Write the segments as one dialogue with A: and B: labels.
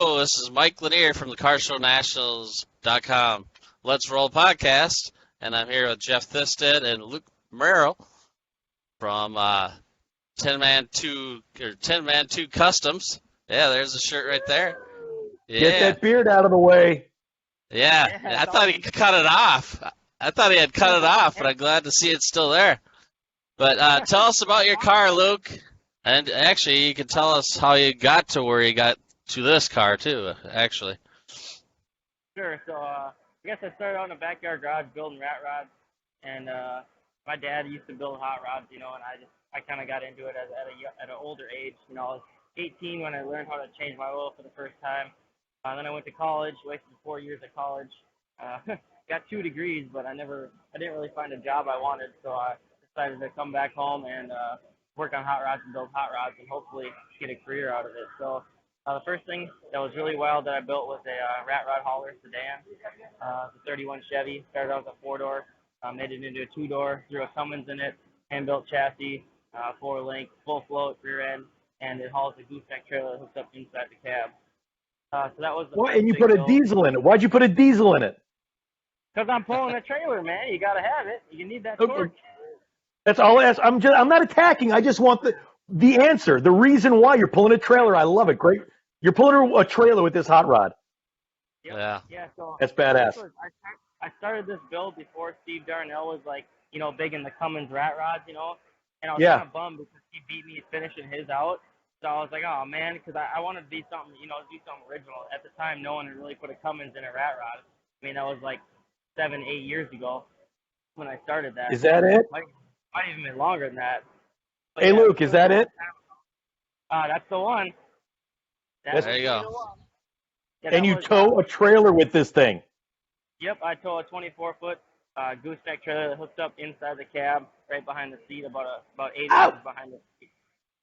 A: Hello, this is Mike Lanier from the CarShowNationals.com Let's Roll podcast, and I'm here with Jeff Thisted and Luke Merrill from 10 Man 2 Customs. Yeah, there's the shirt right there.
B: Get
A: Yeah,
B: that beard out of the way.
A: yeah. I thought he cut it off. I thought he had cut it off, but I'm glad to see it's still there. But tell us about your car, Luke. And actually, you can tell us how you got to where you got to this car, too, actually.
C: Sure. So I guess I started out in a backyard garage building rat rods, and my dad used to build hot rods, and I kind of got into it at an older age. I was 18 when I learned how to change my oil for the first time. Then I went to college, wasted 4 years at college, got 2 degrees, but I didn't really find a job I wanted, so I decided to come back home and work on hot rods and build hot rods and hopefully get a career out of it. So the first thing that was really wild that I built was a rat rod hauler sedan. It's a 31 Chevy. Started out with a 4-door, made it into a 2-door, threw a Cummins in it, hand-built chassis, 4-link, full float, rear end, and it hauls a gooseneck trailer hooked up inside the cab. So that was the
B: What?
C: first
B: And you
C: big
B: put a
C: build.
B: diesel in it. Why'd you put a diesel in it?
C: Because I'm pulling a trailer, man. You got to have it. You need that torque.
B: That's all I ask. I'm not attacking. I just want the answer, the reason why you're pulling a trailer. I love it. Great. You're pulling a trailer with this hot rod.
C: Yep.
A: Yeah.
C: Yeah. So
B: That's badass.
C: I started this build before Steve Darnell was big in the Cummins rat rods, and I was kind of bummed because he beat me finishing his out. So I was like, oh man, because I wanted to be something, do something original. At the time, no one had really put a Cummins in a rat rod. I mean, that was like 7, 8 years ago when I started that.
B: Is that it?
C: Might even been longer than that. But
B: Hey,
C: yeah,
B: Luke, is that it?
C: That's the one.
A: There you go.
C: Yeah,
B: And you tow a trailer with this thing.
C: Yep, I tow a 24-foot gooseneck trailer that hooked up inside the cab, right behind the seat, about 8 inches behind the seat.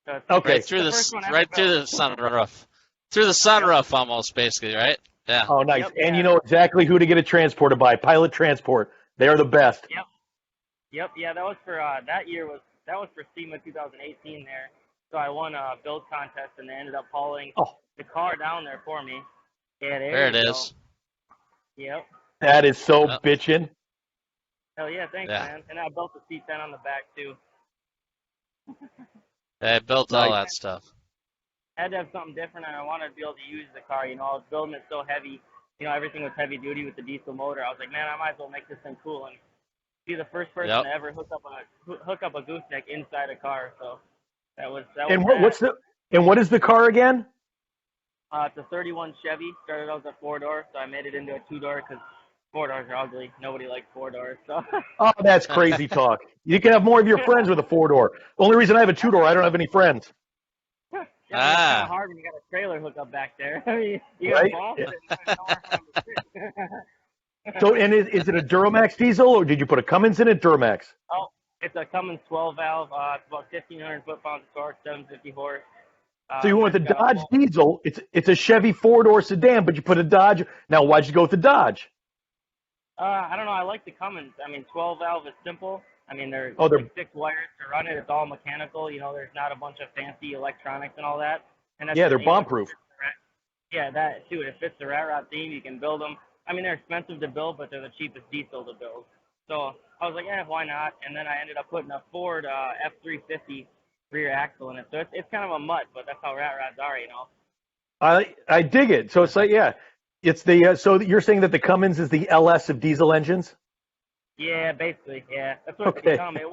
C: So
B: Okay.
A: Right through the sunroof. Through the sunroof, almost, basically, right? Yeah.
B: Oh, nice.
C: Yep,
B: And
C: yeah.
B: you know exactly who to get a transporter by. Pilot Transport. They are the best.
C: Yep. Yeah, that was for SEMA 2018 there. So I won a build contest and they ended up hauling the car down there for me. Yeah,
A: There it is.
C: Yep.
B: That is so bitchin'.
C: Hell yeah, thanks, man. And I built the seat then on the back too.
A: I built all that stuff.
C: I had to have something different, and I wanted to be able to use the car. I was building it so heavy. Everything was heavy duty with the diesel motor. I was like, man, I might as well make this thing cool and be the first person to ever hook up a gooseneck inside a car. So that was.
B: And what is the car again?
C: It's a 31 Chevy. Started out as a 4-door, so I made it into a 2-door because 4-doors are ugly. Nobody likes 4-doors. So.
B: Oh, that's crazy talk. You can have more of your friends with a 4-door. The only reason I have a 2-door, I don't have any friends.
C: Yeah, it's kind of hard when you got a trailer hookup back there. I mean, you got a ball.
B: So, and is it a Duramax diesel, or did you put a Cummins in it? Duramax.
C: Oh, it's a Cummins 12 valve. It's about 1,500 foot-pounds of torque, 750 horse.
B: So you went with the Dodge diesel. It's a Chevy 4-door sedan, but you put a Dodge. Now, why'd you go with the Dodge?
C: I don't know. I like the Cummins. I mean, 12 valve is simple. I mean, they're 6 wires to run it. It's all mechanical. There's not a bunch of fancy electronics and all that. And that's
B: they're bomb-proof.
C: Yeah, it fits the rat rod theme. You can build them. I mean, they're expensive to build, but they're the cheapest diesel to build. So I was like, why not? And then I ended up putting a Ford F350 rear axle in it. So it's kind of a mutt, but that's how rat rods are,
B: I dig it. So it's like, it's the so you're saying that the Cummins is the LS of diesel engines?
C: Yeah, basically, yeah. That's what it's become. It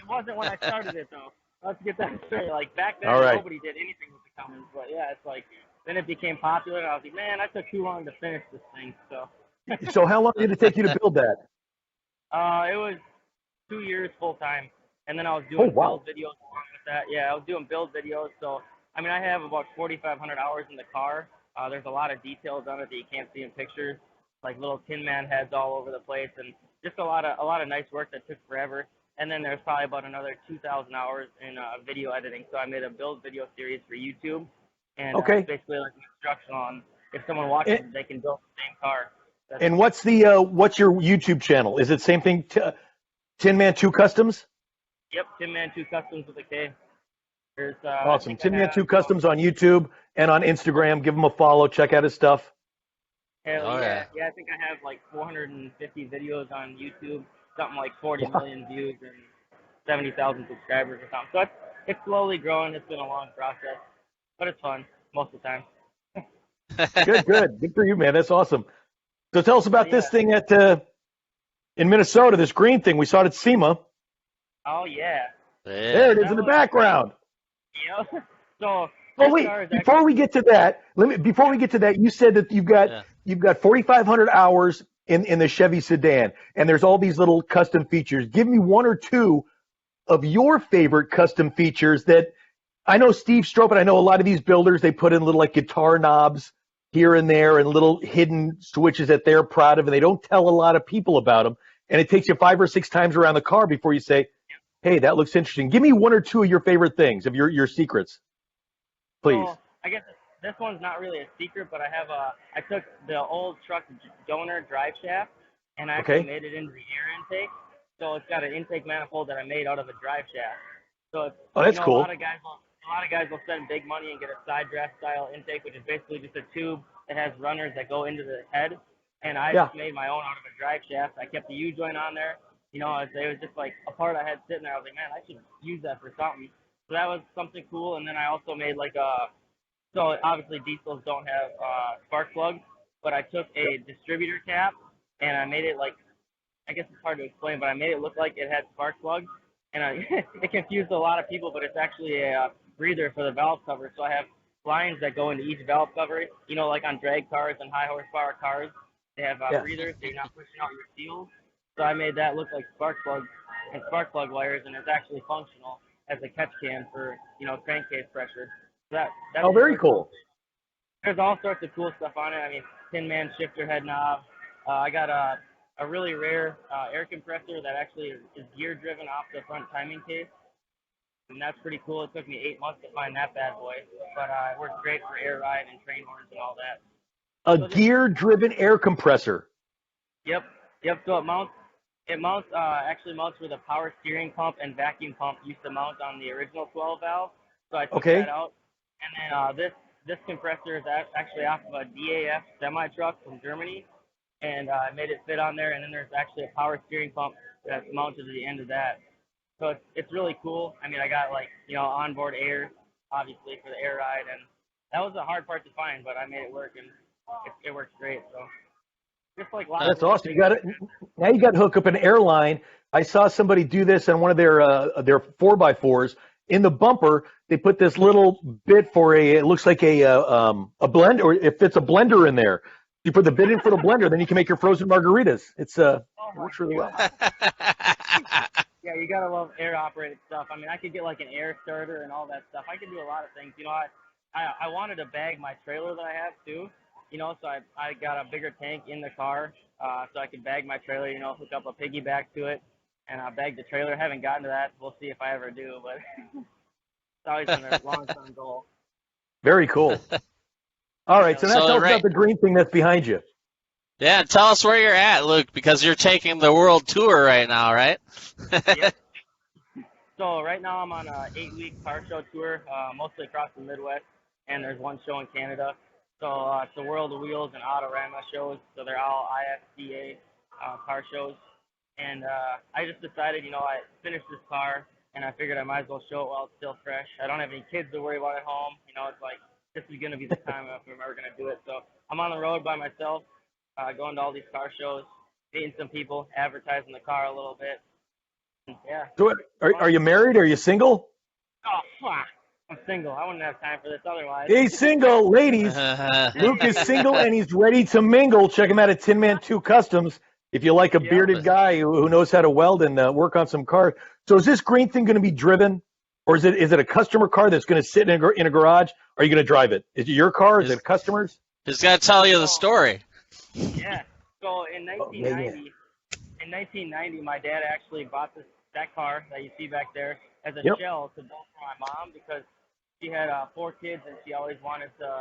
C: wasn't when I started it, though. Let's get that straight. Like, back then, nobody did anything with the Cummins. But, yeah, it's like, then it became popular, and I was like, man, I took too long to finish this thing. So
B: So how long did it take you to build that?
C: It was 2 years full-time. And then I was doing build videos along with that. Yeah, I was doing build videos. So, I mean, I have about 4,500 hours in the car. There's a lot of details on it that you can't see in pictures, like little Tin Man heads all over the place, and just a lot of nice work that took forever. And then there's probably about another 2,000 hours in video editing. So I made a build video series for YouTube, and it's basically like an instruction on if someone watches it, they can build the same car.
B: And what's your YouTube channel? Is it same thing? 10 Man 2 Customs?
C: Yep, 10 Man 2 Customs with a K. There's, I
B: Awesome.
C: think I
B: Tin Man
C: have,
B: 2 Customs on YouTube and on Instagram. Give him a follow. Check out his stuff.
C: hell
A: Oh
C: yeah,
A: yeah.
C: yeah, I think I have like 450 videos on YouTube, something like 40
B: Wow.
C: million views and 70,000 subscribers or something. So it's slowly growing. It's been a long process, but it's fun most of the time.
B: Good, good. Good for you, man. That's awesome. So tell us about
C: Yeah.
B: this thing in Minnesota, this green thing. We saw it at SEMA.
C: Oh yeah.
B: There
A: Yeah.
B: it is
C: That
B: in the
C: was,
B: background.
C: so
B: Oh
C: this
B: wait,
C: car is
B: before we get to that, you said that
A: Yeah.
B: you've got 4,500 hours in the Chevy sedan, and there's all these little custom features. Give me one or two of your favorite custom features that I know Steve Strope, and I know a lot of these builders, they put in little like guitar knobs here and there and little hidden switches that they're proud of, and they don't tell a lot of people about them. And it takes you 5 or 6 times around the car before you say, hey, that looks interesting. Give me one or two of your favorite things, of your secrets, please.
C: so I guess this one's not really a secret, but I took the old truck donor drive shaft and I actually
B: Okay?
C: made it into the air intake. So it's got an intake manifold that I made out of a drive shaft. So it's,
B: Oh, that's
C: a lot
B: cool.
C: of guys will spend big money and get a side draft style intake, which is basically just a tube that has runners that go into the head. And I
B: Yeah.
C: just made my own out of a drive shaft. I kept the U joint on there. It was just like a part I had sitting there. I was like, man, I should use that for something. So that was something cool. And then I also made like so obviously diesels don't have spark plugs, but I took a distributor cap and I made it like, I guess it's hard to explain, but I made it look like it had spark plugs, and it confused a lot of people, but it's actually a breather for the valve cover. So I have lines that go into each valve cover. Like on drag cars and high horsepower cars, they have
B: Yeah.
C: breathers, so you're not pushing out your seals. So I made that look like spark plugs and spark plug wires, and it's actually functional as a catch can for crankcase pressure. So that's
B: Oh, very
C: really cool.
B: cool.
C: There's all sorts of cool stuff on it. I mean, Tin Man shifter head knob. I got a really rare air compressor that actually is gear driven off the front timing case, and that's pretty cool. It took me 8 months to find that bad boy, but it works great for air ride and train horns and all that.
B: A
C: So just
B: gear-driven air compressor.
C: yep, yep. So it actually mounts where the power steering pump and vacuum pump used to mount on the original 12 valve. So I took that
B: Okay?
C: out, and then this compressor is actually off of a DAF semi truck from Germany, and I made it fit on there. And then there's actually a power steering pump that's mounted to the end of that. So it's really cool. I mean, I got like onboard air, obviously for the air ride, and that was the hard part to find, but I made it work, and it works great. So just like lots of
B: That's
C: little
B: awesome.
C: things like that.
B: Now you got to hook up an airline. I saw somebody do this on one of their 4x4s. In the bumper, they put this little bit for it looks like a blend, or it fits a blender in there. You put the bit in for the blender, then you can make your frozen margaritas. It
C: Oh my
B: works really well.
C: god. Yeah, you gotta love air operated stuff. I mean, I could get like an air starter and all that stuff. I could do a lot of things. I wanted to bag my trailer that I have too. So I got a bigger tank in the car, so I could bag my trailer. Hook up a piggyback to it, and I bag the trailer. Haven't gotten to that. We'll see if I ever do, but it's always been a long term goal.
B: Very cool. All right, so now
A: So
B: tell us
A: right.
B: about the green thing that's behind you.
A: Yeah, tell us where you're at, Luke, because you're taking the world tour right now, right?
C: Yep. So right now I'm on a 8-week car show tour, mostly across the Midwest, and there's one show in Canada. So it's the World of Wheels and Autorama shows. So they're all ISDA car shows. And I just decided, I finished this car, and I figured I might as well show it while it's still fresh. I don't have any kids to worry about at home. It's like this is going to be the time if I'm ever going to do it. So I'm on the road by myself, going to all these car shows, meeting some people, advertising the car a little bit. Yeah.
B: So, are you married? Are you single?
C: Oh, fuck. I'm single. I wouldn't have time for this otherwise.
B: He's single, ladies. Luke is single and he's ready to mingle. Check him out at Tin Man 2 Customs if you like a bearded guy who knows how to weld and work on some cars. So is this green thing going to be driven, or is it a customer car that's going to sit in a garage? Or are you going to drive it? Is it your car? Is it customers?
A: He's got to tell you the story.
C: Yeah. So in 1990, my dad actually bought that car that you see back there as a shell to build for my mom because she had 4 kids and she always wanted to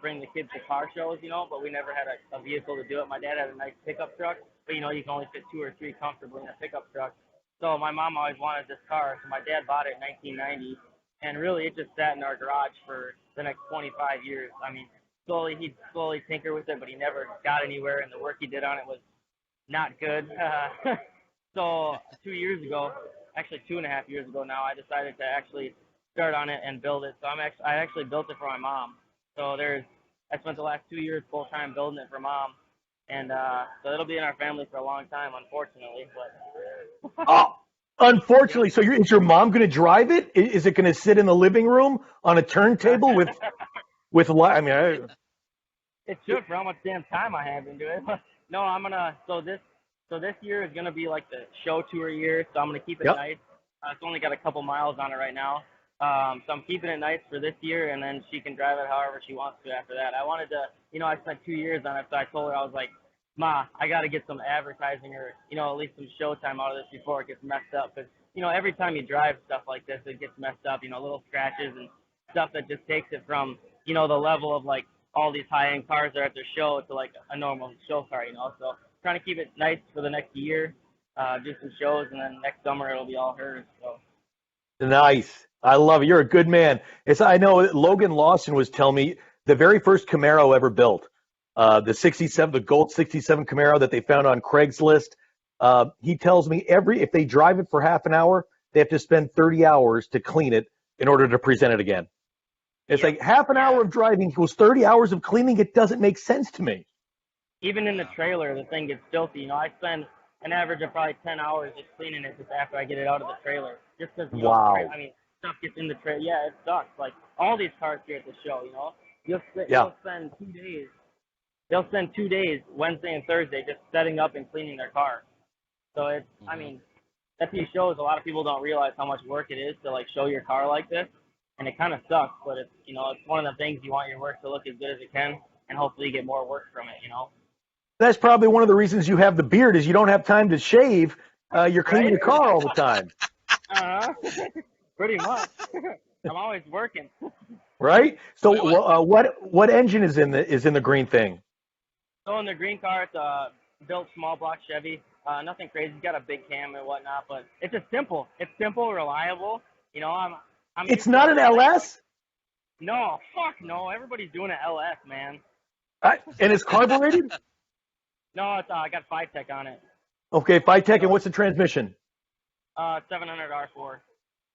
C: bring the kids to car shows, but we never had a vehicle to do it. My dad had a nice pickup truck, but you can only fit 2 or 3 comfortably in a pickup truck. So my mom always wanted this car, so my dad bought it in 1990, and really it just sat in our garage for the next 25 years. I mean, he'd slowly tinker with it, but he never got anywhere, and the work he did on it was not good. So 2 years ago, actually 2.5 years ago now, I decided to actually start on it and build it. So I actually built it for my mom. So I spent the last 2 years full time building it for mom, and so it'll be in our family for a long time, unfortunately. But
B: Oh, unfortunately, so is your mom going to drive it? Is it going to sit in the living room on a turntable with I mean,
C: it should for how much damn time I have into it. No, I'm gonna. So this year is gonna be like the show tour year. So I'm gonna keep it
B: Yep.
C: nice. It's only got a couple miles on it right now. So I'm keeping it nice for this year, and then she can drive it however she wants to after that. I wanted to, I spent 2 years on it, so I told her, I was like, Ma, I got to get some advertising or, at least some show time out of this before it gets messed up. Because, every time you drive stuff like this, it gets messed up, little scratches and stuff that just takes it from, the level of like all these high-end cars that are at their show to like a normal show car, So trying to keep it nice for the next year, do some shows, and then next summer it'll be all hers. So.
B: nice. I love it. You're a good man. I know Logan Lawson was telling me the very first Camaro ever built, the gold 67 Camaro that they found on Craigslist. He tells me if they drive it for half an hour, they have to spend 30 hours to clean it in order to present it again. It's like half an hour of driving equals 30 hours of cleaning. It doesn't make sense to me.
C: Even in the trailer, the thing gets filthy. I spend an average of probably 10 hours just cleaning it just after I get it out of the trailer. Just because,
B: Wow.
C: Stuff gets in the trailer. Yeah, it sucks. Like, all these cars here at the show, You'll spend 2 days. They'll spend 2 days, Wednesday and Thursday, just setting up and cleaning their car. So that shows a lot of people don't realize how much work it is to, like, show your car like this. And it kind of sucks, but it's, it's one of the things you want your work to look as good as it can, and hopefully you get more work from it,
B: That's probably one of the reasons you have the beard is you don't have time to shave. You're cleaning your car all the time.
C: Pretty much. I'm always working.
B: Right? So what engine is in the green thing?
C: So in the green car, it's a built small block Chevy. Nothing crazy. It's got a big cam and whatnot, but it's just simple. It's simple, reliable.
B: It's not an LS?
C: No, fuck no. Everybody's doing an LS, man.
B: And it's carbureted?
C: No, it's I got 5-Tech on it.
B: Okay, 5-Tech, and what's the transmission?
C: 700 R4.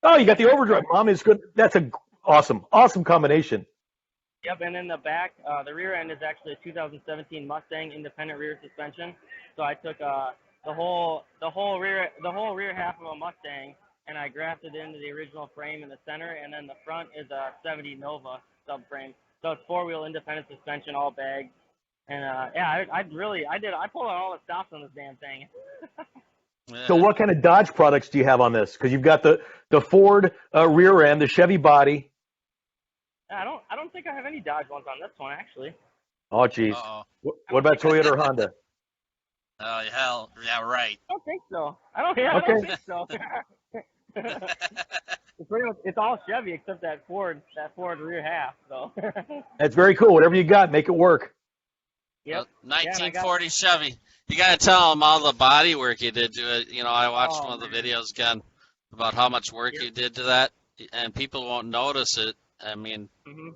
B: Oh, you got the overdrive. Mom is good. That's a awesome combination.
C: Yep, and in the back, the rear end is actually a 2017 Mustang independent rear suspension. So I took the whole rear half of a Mustang, and I grafted into the original frame in the center, and then the front is a 70 Nova subframe. So it's 4-wheel independent suspension, all bagged. And I pulled out all the stops on this damn thing.
B: So what kind of Dodge products do you have on this? Because you've got the Ford rear end, the Chevy body.
C: I don't think I have any Dodge ones on this one, actually.
B: Oh, geez. What about Toyota or Honda?
A: Oh, hell, yeah, right.
C: I don't think so. I don't think so. It's all Chevy except that Ford rear half. So.
B: That's very cool. Whatever you got, make it work.
C: Yep.
A: 1940 Chevy. You got to tell them all the body work you did to it. I watched one of the videos again about how much work you did to that, and people won't notice it. I mean,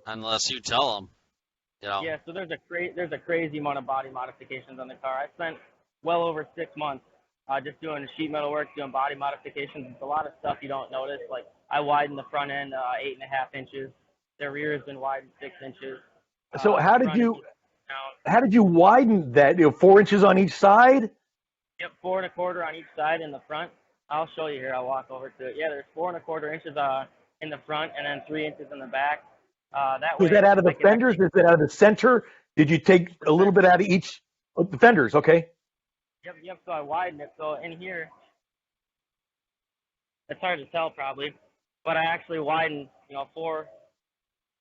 A: unless you tell them.
C: Yeah. So there's a crazy amount of body modifications on the car. I spent well over 6 months just doing sheet metal work, doing body modifications. It's a lot of stuff you don't notice. Like I widened the front end 8.5 inches. The rear has been widened 6 inches.
B: So how did you widen that? 4 inches on each side?
C: Yep, 4 1/4 on each side in the front. I'll show you here. I'll walk over to it. Yeah, there's 4 1/4 inches in the front, and then 3 inches in the back.
B: Was that out of the fenders? Is that out of the center? Did you take a little bit out of each of the fenders? Okay.
C: Yep. So I widened it. So in here, it's hard to tell probably, but I actually widened, 4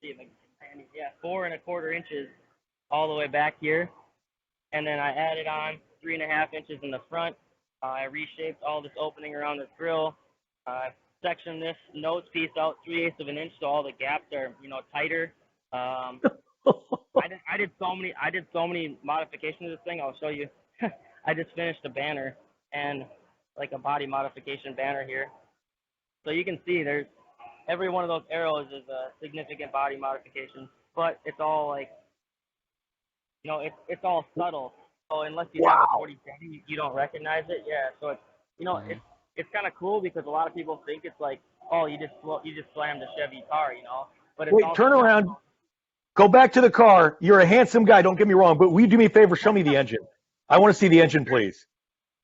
C: 1/4 inches all the way back here, and then I added on 3.5 inches in the front. I reshaped all this opening around this grill. I sectioned this nose piece out 3/8 of an inch, so all the gaps are, tighter. I did so many modifications to this thing. I'll show you. I just finished a banner and like a body modification banner here, so you can see there's every one of those arrows is a significant body modification, but it's all like, it's all subtle. So unless you have a
B: Wow.
C: 4070, you don't recognize it. Yeah. So it's,
A: Mhm.
C: it's kind of cool because a lot of people think it's like, oh, you just slammed a Chevy car, but it's
B: Wait, turn
C: also not.
B: around. Go back to the car. You're a handsome guy. Don't get me wrong, but will you do me a favor? Show me the engine. I want to see the engine, please.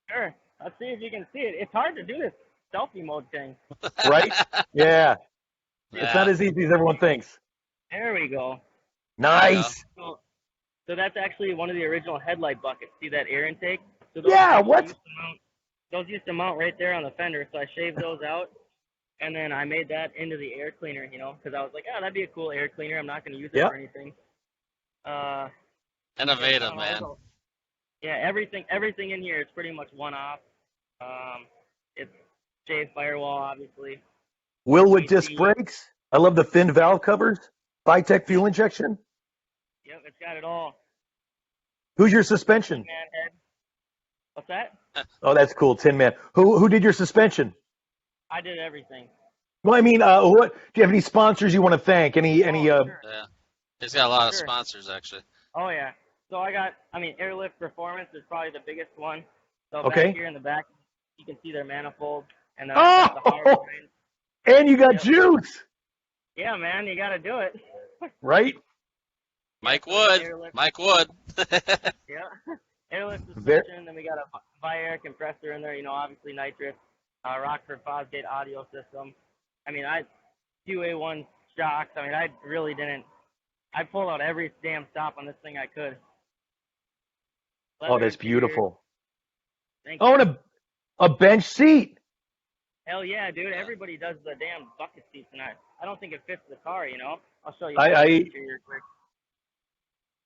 C: Sure. Let's see if you can see it. It's hard to do this selfie mode thing.
B: Right? Yeah. It's not
A: Yeah.
B: as easy as everyone thinks.
C: There we go.
A: There you go.
B: Nice.
C: So that's actually one of the original headlight buckets. See that air intake? So
B: Yeah.
C: actually
B: What?
C: those used to mount right there on the fender. So I shaved those out, and then I made that into the air cleaner. Because I was like, oh, that'd be a cool air cleaner. I'm not going to use it
B: Yeah.
C: for anything. Uh,
A: Innovative, man.
C: Yeah, everything in here is pretty much one off. It's shaved firewall, obviously.
B: Will with disc
C: AC.
B: brakes. I love the thin valve covers. Bitech fuel injection.
C: Yep, it's got it all.
B: Who's your suspension?
C: Man head. What's that?
B: Oh, that's cool. Tin Man. Who did your suspension?
C: I did everything.
B: Well, I mean, what do you have any sponsors you want to thank? Any
C: Sure.
A: Yeah. He's got a lot of
C: Sure.
A: sponsors, actually.
C: Oh yeah. So Airlift Performance is probably the biggest one. So
B: Okay.
C: back here in the back, you can see their manifold, and then I got the hard
B: Oh,
C: line.
B: and you got
C: Yep.
B: juice,
C: Yeah, man, you got to do it.
B: right?
A: Mike Wood.
C: Airlift.
A: Mike Wood.
C: Yeah. Airlift
B: Ver-
C: suspension, then we got a bi-air compressor in there, obviously nitrous, Rockford Fosgate audio system. I QA1 shocks. I really didn't. I pulled out every damn stop on this thing I could.
B: Oh, that's beautiful.
C: Thank
B: Oh,
C: you.
B: and a bench seat.
C: Hell yeah, dude. Everybody does the damn bucket seats, and I don't think it fits the car, I'll show you
B: I-
C: a picture here quick.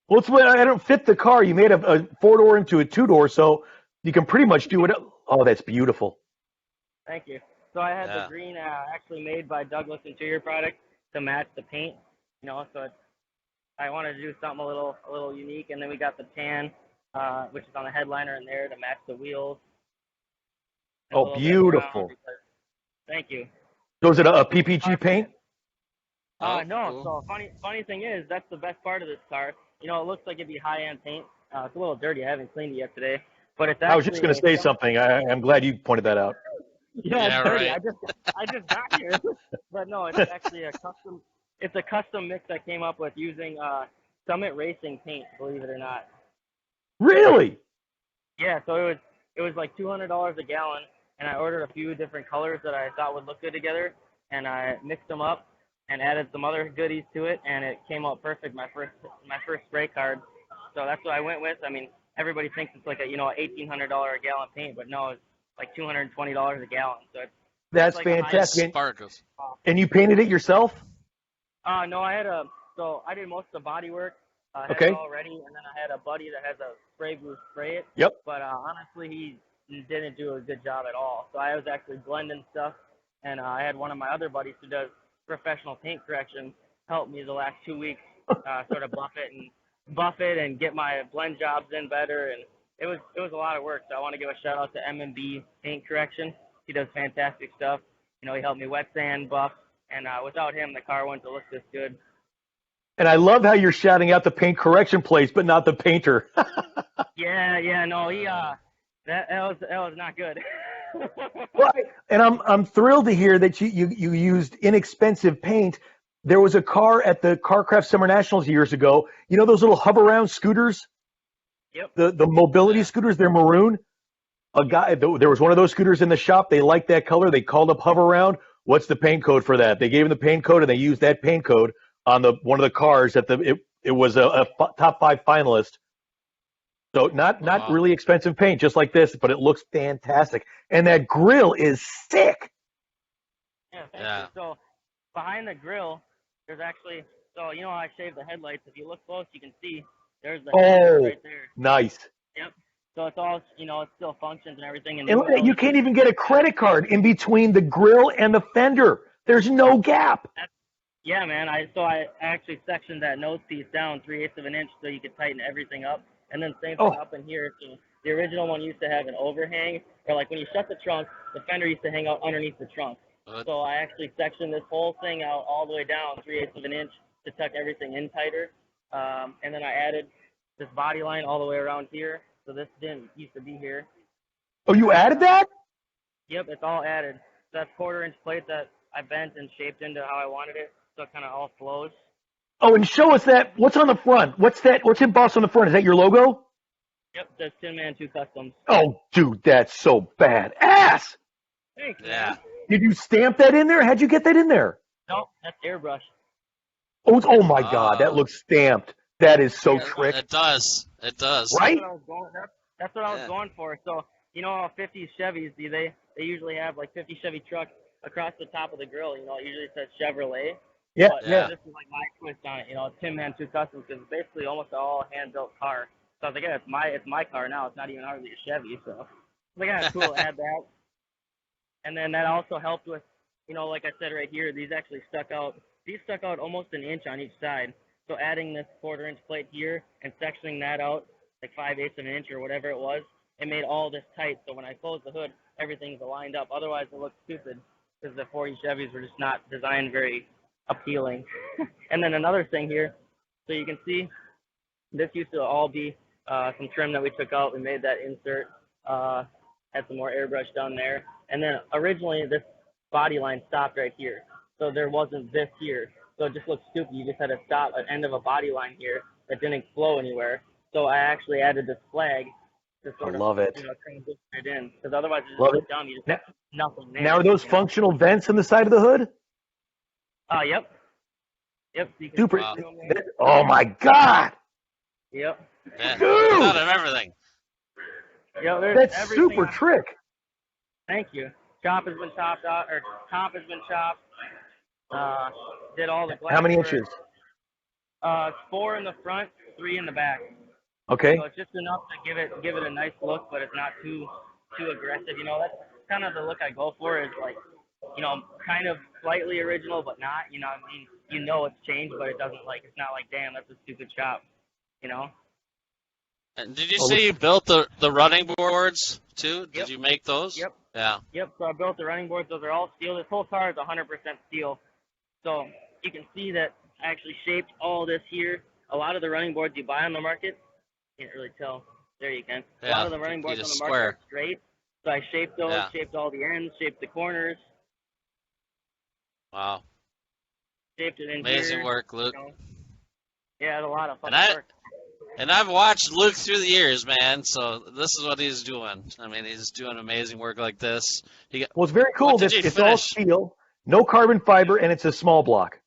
B: Well, it's when I don't fit the car. You made a 4-door into a 2-door, so you can pretty much do it. Oh, that's beautiful.
C: Thank you. So I had
A: Yeah.
C: the green actually made by Douglas Interior Products to match the paint, so I wanted to do something a little unique, and then we got the tan, which is on the headliner in there to match the wheels. And a
B: Oh,
C: little bit
B: beautiful.
C: brown because- Thank you.
B: So is it a PPG paint?
A: Oh,
C: No.
A: cool.
C: So funny thing is, that's the best part of this car. It looks like it'd be high-end paint. It's a little dirty. I haven't cleaned it yet today, but it's actually.
B: I was just going to say something. I'm glad you pointed that out.
C: Yeah,
A: Yeah,
C: it's dirty.
A: right.
C: I just got here, but no, it's actually a custom. It's a custom mix I came up with using Summit Racing paint. Believe it or not.
B: Really?
C: Yeah. So it was like $200 a gallon, and I ordered a few different colors that I thought would look good together, and I mixed them up and added some other goodies to it, and it came out perfect. My first spray card. So that's what I went with. Everybody thinks it's like a $1,800 a gallon paint, but no, it's like $220 a gallon. So
B: That's
C: like a high-
B: fantastic.
A: Sparkles.
B: And you painted it yourself?
C: No, I did most of the body work. I had
B: Okay.
C: it all ready, and then I had a buddy that has a spray booth spray it.
B: Yep.
C: But honestly, he didn't do a good job at all. So I was actually blending stuff, and I had one of my other buddies who does professional paint correction help me the last 2 weeks, sort of buff it and get my blend jobs in better, and it was a lot of work. So I want to give a shout out to M&B Paint Correction. He does fantastic stuff. He helped me wet sand, buff, and without him, the car wouldn't have looked this good.
B: And I love how you're shouting out the paint correction place, but not the painter.
C: Yeah, no, that was not good.
B: Well, and I'm thrilled to hear that you used inexpensive paint. There was a car at the Carcraft Summer Nationals years ago. You know those little hover around scooters?
C: Yep.
B: The mobility scooters, they're maroon. There was one of those scooters in the shop. They liked that color. They called up Hover Around. What's the paint code for that? They gave him the paint code, and they used that paint code on one of the cars. It was a top 5 finalist. So not
A: Wow.
B: really expensive paint, just like this, but it looks fantastic. And that grill is sick.
C: Yeah, thank
A: Yeah.
C: you. So behind the grill, there's actually how I shaved the headlights. If you look close, you can see there's the headlights right there.
B: Nice.
C: Yep. So it's all it still functions and everything. And
B: And look at that, you can't even get a credit card in between the grill and the fender. There's no gap.
C: Yeah, man. I actually sectioned that nose piece down 3/8 of an inch so you could tighten everything up. And then same thing up in here. So the original one used to have an overhang, or like when you shut the trunk, the fender used to hang out underneath the trunk. So I actually sectioned this whole thing out all the way down 3/8 of an inch to tuck everything in tighter. And then I added this body line all the way around here. So this didn't used to be here.
B: Oh, you added that?
C: Yep, it's all added. That's 1/4 inch plate that I bent and shaped into how I wanted it. So it kind of all flows.
B: Oh, and show us that. What's on the front? What's that? What's embossed on the front? Is that your logo?
C: Yep, that's Tin Man 2 Customs.
B: Oh, dude, that's so badass.
C: Thanks,
A: Yeah.
C: man.
B: Did you stamp that in there? How'd you get that in there?
C: Nope, that's airbrush.
B: Oh my God, that looks stamped. That is so trick.
A: It does. It does.
B: Right?
C: That's what I was going for. So, you know, 50 Chevys, they usually have like 50 Chevy trucks across the top of the grill. You know, it usually says Chevrolet.
B: Yeah,
C: But
B: yeah.
C: this is like my twist on it. You know, it's Tin Man 2 Customs because it's basically almost all hand-built car. So I was like, yeah, it's my car now. It's not even hardly a Chevy. So I was like, yeah, it's cool to add that. And then that also helped with, you know, like I said right here, these actually stuck out. These stuck out almost an inch on each side. So adding this 1/4 inch plate here and sectioning that out like 5/8 of an inch or whatever it was, it made all this tight. So when I closed the hood, everything's aligned up. Otherwise, it looked stupid because the 40 Chevys were just not designed very appealing. And then another thing here, so you can see, this used to all be some trim that we took out. We made that insert, had some more airbrush down there. And then originally this body line stopped right here. So there wasn't this here. So it just looked stupid. You just had to stop at the end of a body line here that didn't flow anywhere. So I actually added this flag to sort of,
B: love it.
C: you know, transition it in. Because otherwise it just
B: Love
C: looked
B: it.
C: dumb. You just have nothing there.
B: Now, are those
C: you know?
B: functional vents in the side of the hood?
C: Yep. Yep. So you can
B: Super.
C: see them there.
B: Oh my God.
C: Yep.
A: Yeah.
B: Dude.
A: Thought of everything.
C: Yep. There's
B: That's
C: everything
B: super
C: on-
B: trick.
C: Thank you. Chop has been chopped out, or top has been chopped. Did all the glass.
B: How many
C: work.
B: inches?
C: 4 in the front, 3 in the back.
B: Okay.
C: So it's just enough to give it a nice look, but it's not too aggressive. You know, that's kind of the look I go for. Is like, you know, kind of slightly original, but not. You know, I mean, you know it's changed, but it doesn't like. It's not like, damn, that's a stupid chop. You know.
A: And did you say you built the running boards too? Did
C: Yep.
A: you make those?
C: Yep.
A: Yeah.
C: Yep, so I built the running boards. Those are all steel. This whole car is 100% steel. So you can see that I actually shaped all this here. A lot of the running boards you buy on the market, can't really tell. There you can. A lot of the running boards on the market are straight. So I shaped those, shaped all the ends, shaped the corners.
A: Wow.
C: Shaped it in
A: Amazing
C: here,
A: work, Luke.
C: You know. Yeah, it's a lot of fun work.
A: And I've watched Luke through the years, man. So this is what he's doing. I mean, he's doing amazing work like this.
B: Well, it's very cool.
A: What did you
B: It's all
A: finish?
B: steel, no carbon fiber, and it's a small block.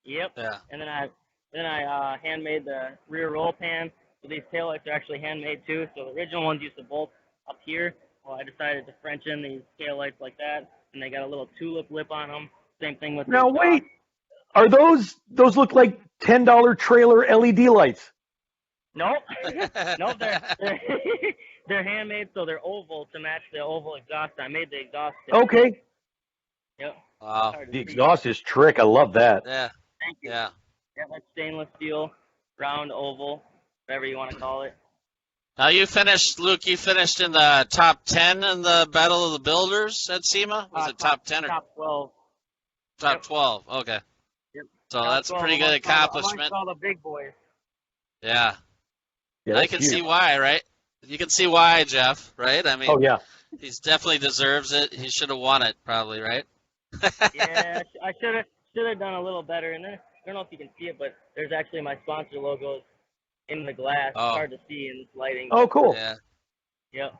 C: Yep.
A: Yeah.
C: And then I handmade the rear roll pan. So these taillights are actually handmade too. So the original ones used to bolt up here. Well, I decided to French in these taillights like that, and they got a little tulip lip on them. Same thing with.
B: Now wait, are those look like $10 trailer LED lights?
C: Nope. Nope. They're handmade, so they're oval to match the oval exhaust. I made the exhaust.
B: Okay.
C: Yep.
A: Wow.
B: The exhaust is trick. I love that.
A: Yeah.
C: Thank you.
A: Yeah.
C: Yeah, that's stainless steel, round, oval, whatever you want to call it.
A: Now you finished, Luke. You finished in the top 10 in the Battle of the Builders at SEMA. Was it top 10 or
C: top 12?
A: Top 12? Okay.
C: Yep.
A: So
C: Top
A: that's a
C: 12
A: pretty good accomplishment.
C: Amongst all the big boys.
A: Yeah.
B: Yeah,
A: I
B: that's
A: can
B: huge.
A: see why, right? You can see why, Jeff, right? I mean,
B: Oh yeah.
A: he definitely deserves it. He should have won it, probably, right?
C: Yeah, I should have done a little better. And then I don't know if you can see it, but there's actually my sponsor logos in the glass.
A: Oh.
C: It's hard to see in this lighting.
B: Oh, cool.
A: Yeah.
C: Yep.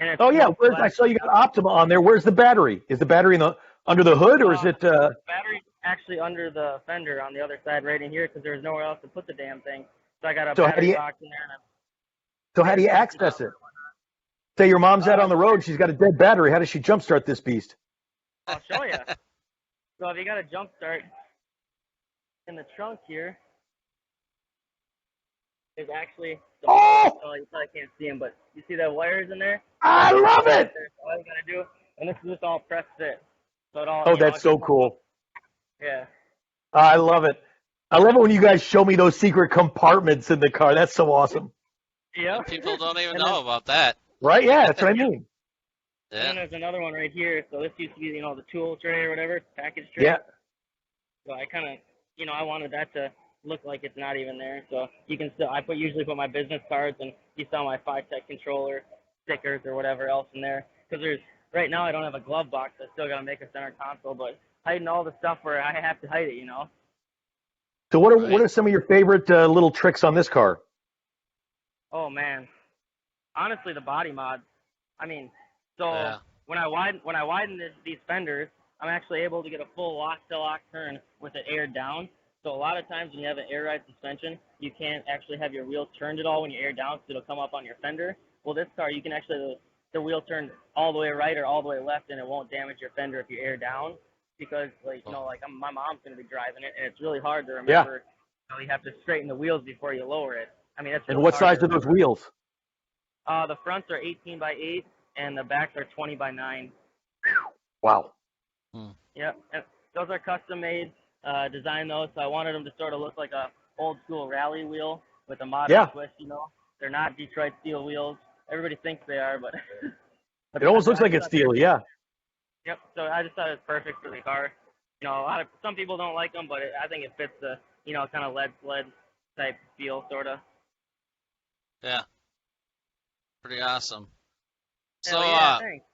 C: And it's
B: Oh yeah.
C: cool.
B: I saw you got Optima on there. Where's the battery? Is the battery under the hood, or is it?
C: Battery's actually under the fender on the other side, right in here, because there's nowhere else to put the damn thing. So I got a battery box in there.
B: So how do you access it? Say your mom's out on the road. She's got a dead battery. How does she jumpstart this beast?
C: I'll show you. So if you got a jump start in the trunk here, there's actually you probably can't see them, but you see the wires in there?
B: I love it.
C: That's all you gotta do, and this is just all press fit. So it all.
B: Oh, that's so cool.
C: Yeah.
B: I love it. I love it when you guys show me those secret compartments in the car. That's so awesome.
C: Yeah.
A: People don't even know about that.
B: Right? Yeah, that's what I mean.
C: And then
A: Yeah.
C: there's another one right here. So this used to be, the tool tray or whatever, package tray.
B: Yeah.
C: So I kind of, I wanted that to look like it's not even there. So you can still, usually put my business cards and you saw my 5-Tech controller, stickers or whatever else in there. Because right now I don't have a glove box. I still got to make a center console, but hiding all the stuff where I have to hide it,
B: So what
A: Right.
B: are some of your favorite little tricks on this car?
C: Oh man, honestly, the body mods. I mean, so
A: Yeah.
C: when I widen these fenders, I'm actually able to get a full lock-to-lock turn with it aired down. So a lot of times when you have an air ride suspension, you can't actually have your wheels turned at all when you air down, because it'll come up on your fender. Well, this car, you can actually the wheel turn all the way right or all the way left, and it won't damage your fender if you air down. Because my mom's gonna be driving it, and it's really hard to remember. You have to straighten the wheels before you lower it. I mean, that's
B: And
C: really
B: what
C: hard
B: size
C: to
B: are those
C: remember.
B: wheels?
C: The fronts are 18 by 8, and the backs are 20 by 9.
B: Wow.
C: Yep, and those are custom made, designed those. So I wanted them to sort of look like a old school rally wheel with a modern twist. They're not Detroit steel wheels. Everybody thinks they are, but
B: It almost looks like it's steel, yeah.
C: Yep. So I just thought it was perfect for the car. Some people don't like them, but I think it fits the kind of lead sled type feel, sort of.
A: Yeah. Pretty awesome. So,
C: Hell yeah, thanks.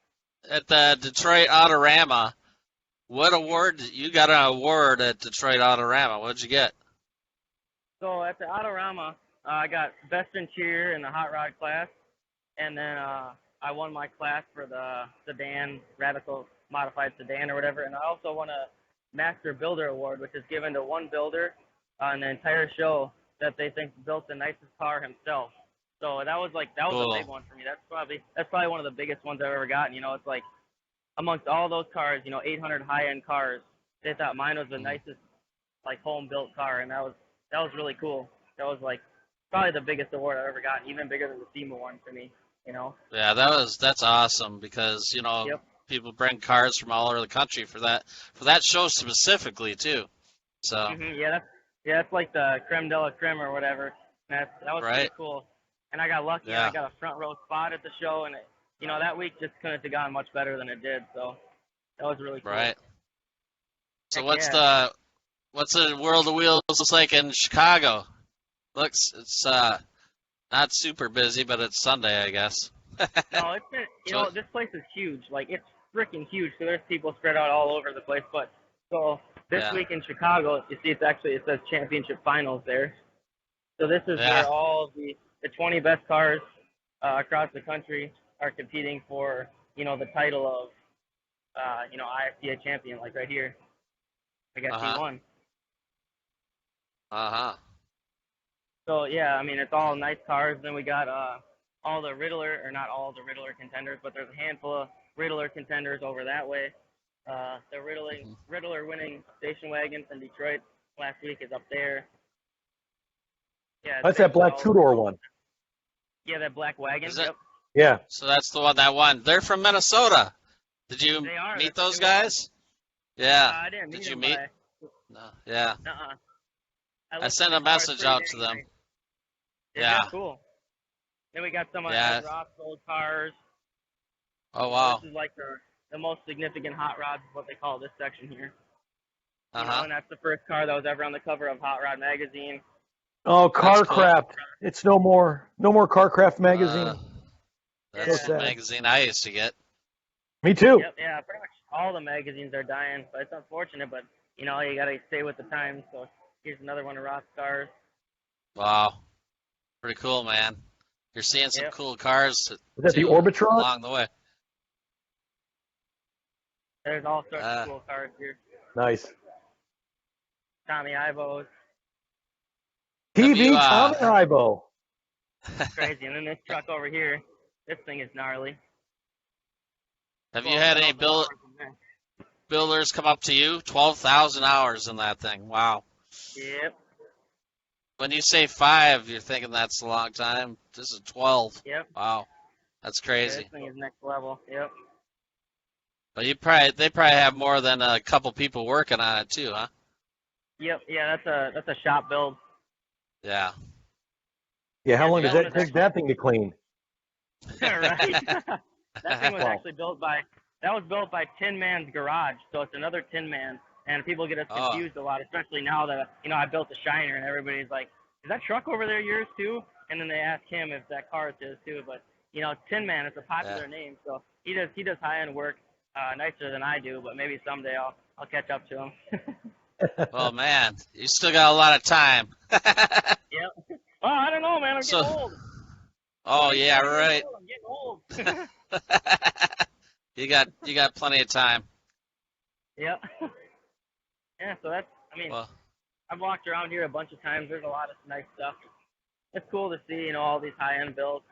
A: at the Detroit Autorama, what award? You got an award at Detroit Autorama. What'd you get?
C: So at the Autorama, I got best interior in the hot rod class, and then I won my class for the sedan, radical modified sedan or whatever, and I also won a Master Builder Award, which is given to one builder on the entire show that they think built the nicest car himself. So that was
A: Cool.
C: a big one for me. That's probably one of the biggest ones I've ever gotten. It's like amongst all those cars, 800 high-end cars, they thought mine was the nicest home-built car, and that was really cool. That was probably the biggest award I've ever gotten, even bigger than the SEMA one for me.
A: Yeah, that's awesome because
C: Yep.
A: people bring cars from all over the country for that show specifically too. So
C: That's like the creme de la creme or whatever. That was
A: Right.
C: pretty cool. And I got lucky,
A: Yeah.
C: and I got a front row spot at the show, and that week just couldn't have gone much better than it did. So that was really cool.
A: right. So
C: Heck
A: what's the World of Wheels looks like in Chicago? It's not super busy, but it's Sunday, I guess.
C: No, it's been, this place is huge. It's freaking huge. So there's people spread out all over the place. But so this
A: Yeah.
C: week in Chicago, you see, it says championship finals there. So this is
A: Yeah.
C: where all the 20 best cars across the country are competing for, the title of, IFCA champion, like right here. I got
A: Uh-huh.
C: T1.
A: Uh-huh.
C: So, yeah, I mean, it's all nice cars. Then we got all the Riddler, or not all the Riddler contenders, but there's a handful of Riddler contenders over that way. The Riddler winning station wagon from Detroit last week is up there. Yeah,
B: That's that black two-door one.
C: Yeah, that black wagon.
A: Is it?
C: Yep.
B: Yeah.
A: So that's the one that won. They're from Minnesota. Did you
C: They are.
A: meet
C: They're
A: those
C: from New York.
A: guys? Yeah.
C: I didn't meet
A: Did you
C: them,
A: meet? No. Yeah.
C: but
A: I sent a message out to them.
C: Yeah.
A: Yeah.
C: Cool. Then we got some of
A: Yeah.
C: Ed Roth's old cars.
A: Oh wow.
C: This is like the most significant hot rods, is what they call this section here.
A: Uh-huh.
C: And that's the first car that was ever on the cover of Hot Rod magazine.
B: Oh,
A: That's cool.
B: CarCraft. It's no more CarCraft magazine.
A: That's
C: Yeah.
A: the
B: sad.
A: magazine I used to get.
B: Me too.
C: Yep, yeah, pretty much all the magazines are dying, but it's unfortunate, but you gotta stay with the times. So here's another one of Roth's cars.
A: Wow. Pretty cool, man. You're seeing some
C: Yep.
A: cool cars
B: Is that the
A: too,
B: Orbitron?
A: along the way.
C: There's all sorts of cool cars here.
B: Nice.
C: Tommy Ivo's,
B: TV
A: you,
B: Tommy Ibo.
C: crazy. And then this truck over here, this thing is gnarly.
A: Have you had any builders come up to you? 12,000 hours in that thing. Wow.
C: Yep,
A: When you say 5, you're thinking that's a long time. This is 12.
C: yep.
A: Wow. That's
C: Yeah,
A: crazy.
C: this thing is next level. Yep.
A: But they probably have more than a couple people working on it too, huh?
C: Yep, yeah, that's a shop build.
A: Yeah.
B: Yeah, how long
C: Yeah,
B: does that take that thing to clean?
C: Right. That thing was
B: Wow.
C: actually built by Tin Man's Garage, so it's another Tin Man, and people get us
A: Oh,
C: confused a lot, especially now that I built a Shiner, and everybody's like, "Is that truck over there yours too?" And then they ask him if that car is his too. But Tin Man is a
A: yeah.
C: popular name, so he does high end work nicer than I do, but maybe someday I'll catch up to him.
A: Well, man, you still got a lot of time.
C: Yep. Well, I don't know, man. I'm
A: So,
C: getting old.
A: oh
C: 20
A: yeah,
C: 20 years
A: right.
C: old. I'm getting old.
A: You got plenty of time.
C: Yep. Yeah. So I mean,
A: Well,
C: I've walked around here a bunch of times. There's a lot of nice stuff. It's cool to see, all these high-end builds.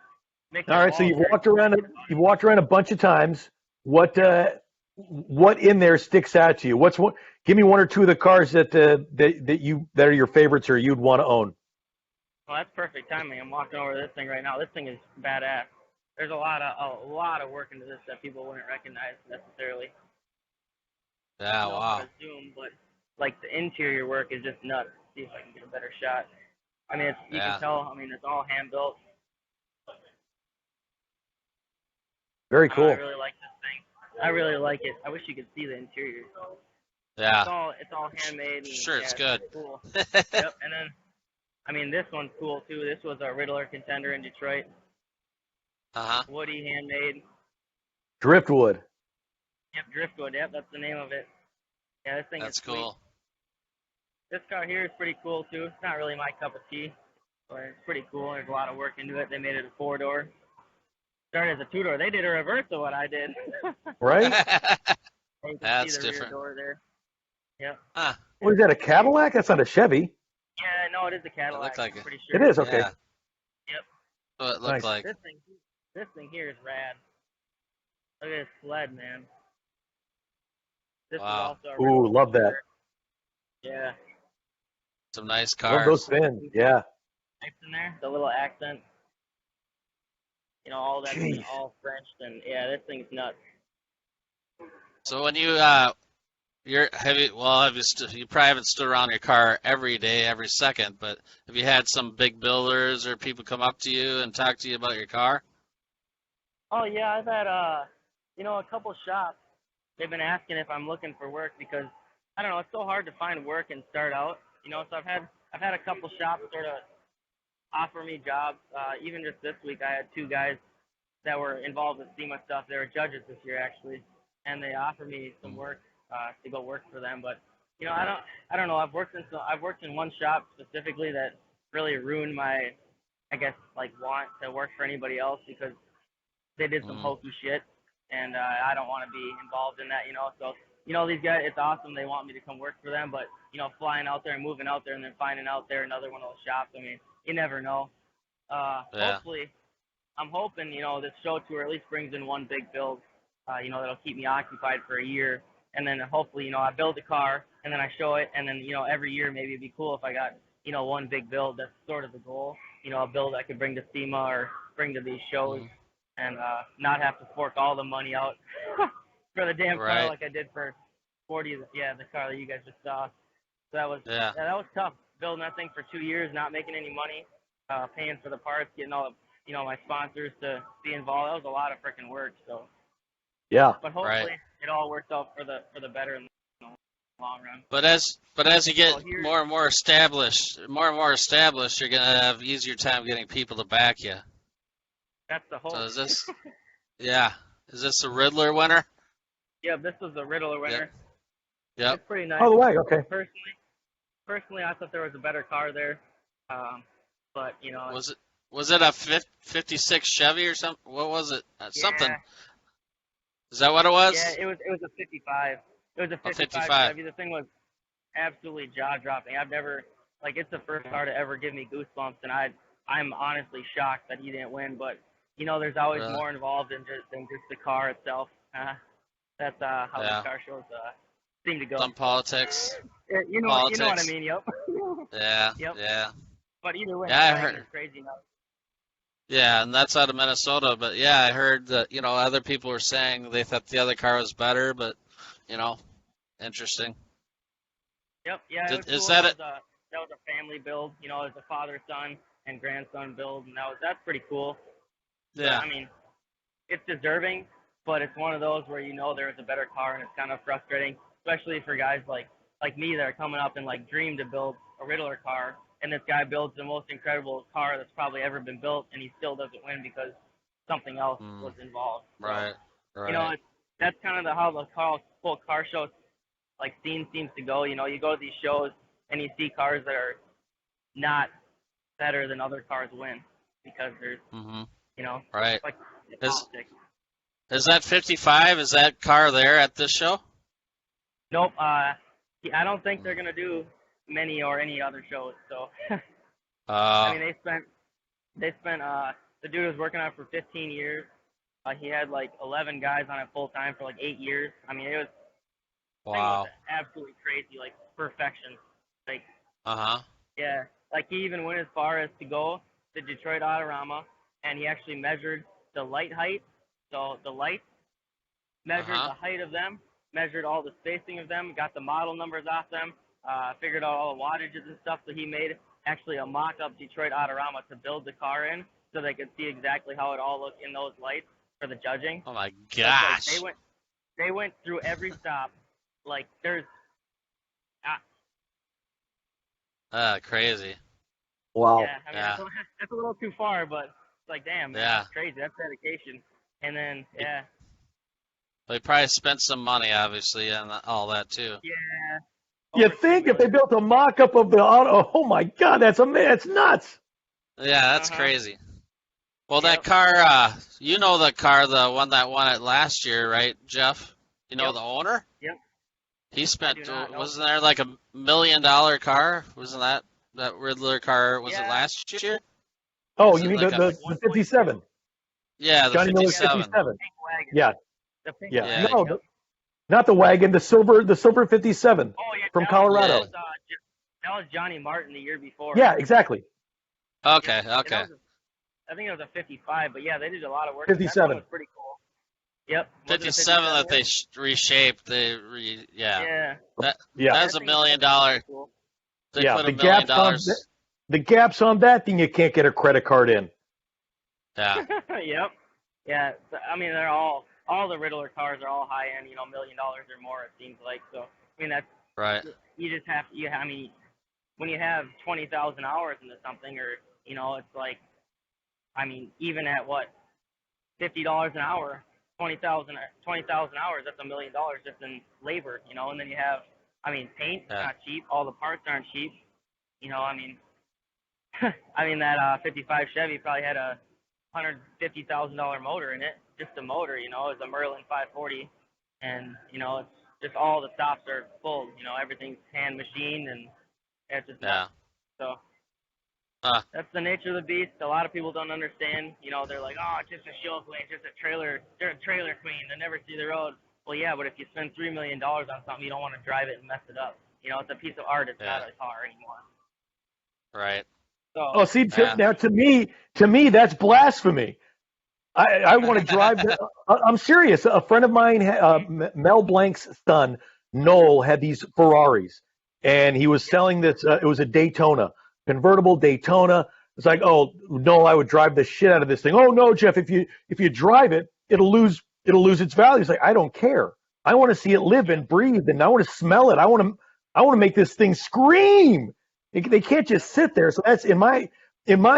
C: Makes
B: All
C: your
B: right, so
C: walls very
B: you've walked around a bunch of times. What in there sticks out to you? What's one? Give me one or two of the cars that are your favorites or you'd want to own.
C: Well, that's perfect timing. I'm walking over this thing right now. This thing is badass. There's a lot of work into this that people wouldn't recognize necessarily.
A: yeah,
C: I know how
A: wow.
C: to zoom, but like the interior work is just nuts. See if I can get a better shot. I mean, you can
A: Yeah,
C: tell. I mean, it's all hand built.
B: Very
C: I
B: cool.
C: really like this thing. I really like it. I wish you could see the interior.
A: yeah.
C: It's all handmade. And,
A: Sure,
C: yeah,
A: it's
C: it's
A: good.
C: cool. Yep. And then I mean, this one's cool too. This was a Riddler contender in Detroit.
A: Uh-huh.
C: Woody handmade.
B: Driftwood.
C: Yep, driftwood. Yep, that's the name of it. Yeah, this thing is
A: That's
C: sweet.
A: cool.
C: This car here is pretty cool too. It's not really my cup of tea, but it's pretty cool. There's a lot of work into it. They made it a 4-door. Started as a 2-door. They did a reverse of what I did.
B: Right?
C: You can
A: That's
C: see the rear
A: different.
C: door there. Yep.
A: Huh.
B: What is that? A Cadillac? That's not a Chevy.
C: Yeah, no, it is a
A: It
C: Cadillac.
A: looked like
C: I'm
A: it.
C: pretty
B: It
C: sure.
B: is okay.
A: Yeah.
C: Yep.
A: What it looked
B: Nice.
A: like.
C: This thing here is rad. Look at this sled, man. This
A: Wow.
C: is also a
B: Ooh,
C: Riddle
B: love that.
C: contender. Yeah.
A: Some nice
B: Love those
A: cars.
B: fins. Yeah.
C: Types in there, the little accent, all that's
B: Jeez.
C: all Frenched, and yeah, this thing's nuts.
A: So when you you probably haven't stood around your car every day, every second, but have you had some big builders or people come up to you and talk to you about your car?
C: Oh yeah, I've had a couple shops. They've been asking if I'm looking for work because I don't know, it's so hard to find work and start out. So I've had a couple shops sort of offer me jobs. Even just this week, I had 2 guys that were involved with SEMA stuff. They were judges this year actually, and they offered me some work to go work for them. But I don't know. I've worked in one shop specifically that really ruined my, I guess, like want to work for anybody else because they did some
A: Mm,
C: hokey shit, and I don't want to be involved in that. So these guys, it's awesome. They want me to come work for them, but flying out there and moving out there and then finding out there another one of those shops. I mean, you never know.
A: yeah.
C: Hopefully, I'm hoping this show tour at least brings in one big build. That'll keep me occupied for a year, and then hopefully I build a car and then I show it, and then every year maybe it'd be cool if I got one big build. That's sort of the goal. A build I could bring to SEMA or bring to these shows,
A: Mm,
C: and not have to fork all the money out for the damn car
A: right.
C: like I did for 40. Yeah, the car that you guys just saw. So that was
A: Yeah.
C: that was tough building that thing for 2 years, not making any money, paying for the parts, getting all my sponsors to be involved. That was a lot of freaking work. So,
B: Yeah.
C: but
A: Right.
C: hopefully it all works out for the better in the long run.
A: But as you get
C: So here,
A: more and more established, you're gonna have easier time getting people to back you.
C: that's the hope.
A: So is this, yeah, is this a Riddler winner?
C: Yeah, this was the Riddler winner.
A: Yep.
C: It's pretty nice.
B: Oh, the way. Okay.
C: Personally, I thought there was a better car there, but
A: Was it a 56 Chevy or something? What was it? Something.
C: yeah,
A: Is that what it was?
C: yeah, it was a 55. It was a 55
A: 55.
C: Chevy. The thing was absolutely jaw dropping. I've never it's the first car to ever give me goosebumps, and I'm honestly shocked that he didn't win. But there's always
A: Really?
C: more involved than just the car itself. That's how
A: Yeah.
C: these car shows seem to go.
A: Some politics.
C: You know what I
A: Politics.
C: mean. Yep.
A: Yeah.
C: Yep.
A: Yeah.
C: But either way,
A: Yeah, I
C: the
A: heard.
C: is crazy now.
A: Yeah, and that's out of Minnesota. But yeah, I heard that other people were saying they thought the other car was better. But interesting.
C: Yep. Yeah, it was
A: Is
C: cool.
A: that it?
C: That was a family build. It was a father, son, and grandson build, and that's pretty cool.
A: Yeah.
C: But, I mean, it's deserving. but it's one of those where there's a better car, and it's kind of frustrating, especially for guys like me that are coming up and like dream to build a Riddler car, and this guy builds the most incredible car that's probably ever been built, and he still doesn't win because something else was involved.
A: Right.
C: That's kind of how the whole car show like scene seems to go. You go to these shows and you see cars that are not better than other cars win because there's
A: right.
C: like
A: politics. Is that 55? Is that car there at this show?
C: Nope. I don't think they're gonna do many or any other shows. So I mean, they spent the dude was working on it for 15 years. He had like 11 guys on it full time for like 8 years. I mean, it was absolutely crazy, like perfection. Like yeah, like he even went as far as to go to Detroit Autorama, and he actually measured the light height. So the lights, measured the height of them, measured all the spacing of them, got the model numbers off them, figured out all the wattages and stuff. So he made actually a mock-up Detroit Autorama to build the car in, so they could see exactly how it all looked in those lights for the judging.
A: Oh my gosh!
C: So like they went through every stop. Like there's
A: crazy.
B: Wow.
C: Yeah, I mean, that's a little too far, but it's like, damn, man, that's crazy. That's dedication. And then,
A: They probably spent some money, obviously, on all that too.
C: Yeah.
B: You think if they built a mock-up of the auto? Oh my God, that's nuts.
A: Yeah, that's crazy. Well, that car, the car, the one that won it last year, right, Jeff? You know the owner?
C: Yep.
A: He spent, wasn't there like $1 million car? Wasn't that Riddler car, was it last year?
B: Oh, you mean the 57?
A: Yeah, the
B: Johnny
A: 57.
B: 57.
C: Yeah.
B: Yeah. No, not the wagon, the silver 57 from Colorado.
C: That was Johnny Martin the year before.
B: Yeah, exactly.
A: Okay.
C: I think it was a 55, but yeah, they did a lot of work.
B: 57.
C: That was pretty cool. Yep.
A: 57 that they reshaped. That was $1 million. They put $1 million.
B: The gaps on that thing you can't get a credit card in.
A: Yeah.
C: Yep. Yeah. I mean, they're all the Riddler cars are all high end, $1 million or more, it seems like. So, I mean, that's
A: right.
C: You just have to, I mean, when you have 20,000 hours into something, or, it's like, I mean, even at what, $50 an hour, 20,000 hours, that's $1 million just in labor, and then you have, I mean, paint's not cheap. All the parts aren't cheap. I mean, that 55 Chevy probably had a $150,000 motor in it, just a motor, it was a Merrill 540, and, it's just all the stops are full, everything's hand machined, and it's just nuts. So that's the nature of the beast. A lot of people don't understand, they're like, oh, it's just a show queen, it's just a trailer queen, they never see the road. Well, yeah, but if you spend $3 million on something, you don't want to drive it and mess it up. It's a piece of art, it's not a car anymore.
A: Right.
B: So, see, now to me, that's blasphemy. I want to drive. I'm serious. A friend of mine, Mel Blanc's son, Noel, had these Ferraris, and he was selling this. It was a Daytona, convertible Daytona. It's like, oh, Noel, I would drive the shit out of this thing. Oh no, Jeff, if you drive it, it'll lose its value. It's like, I don't care. I want to see it live and breathe, and I want to smell it. I want to make this thing scream. They can't just sit there. So that's in my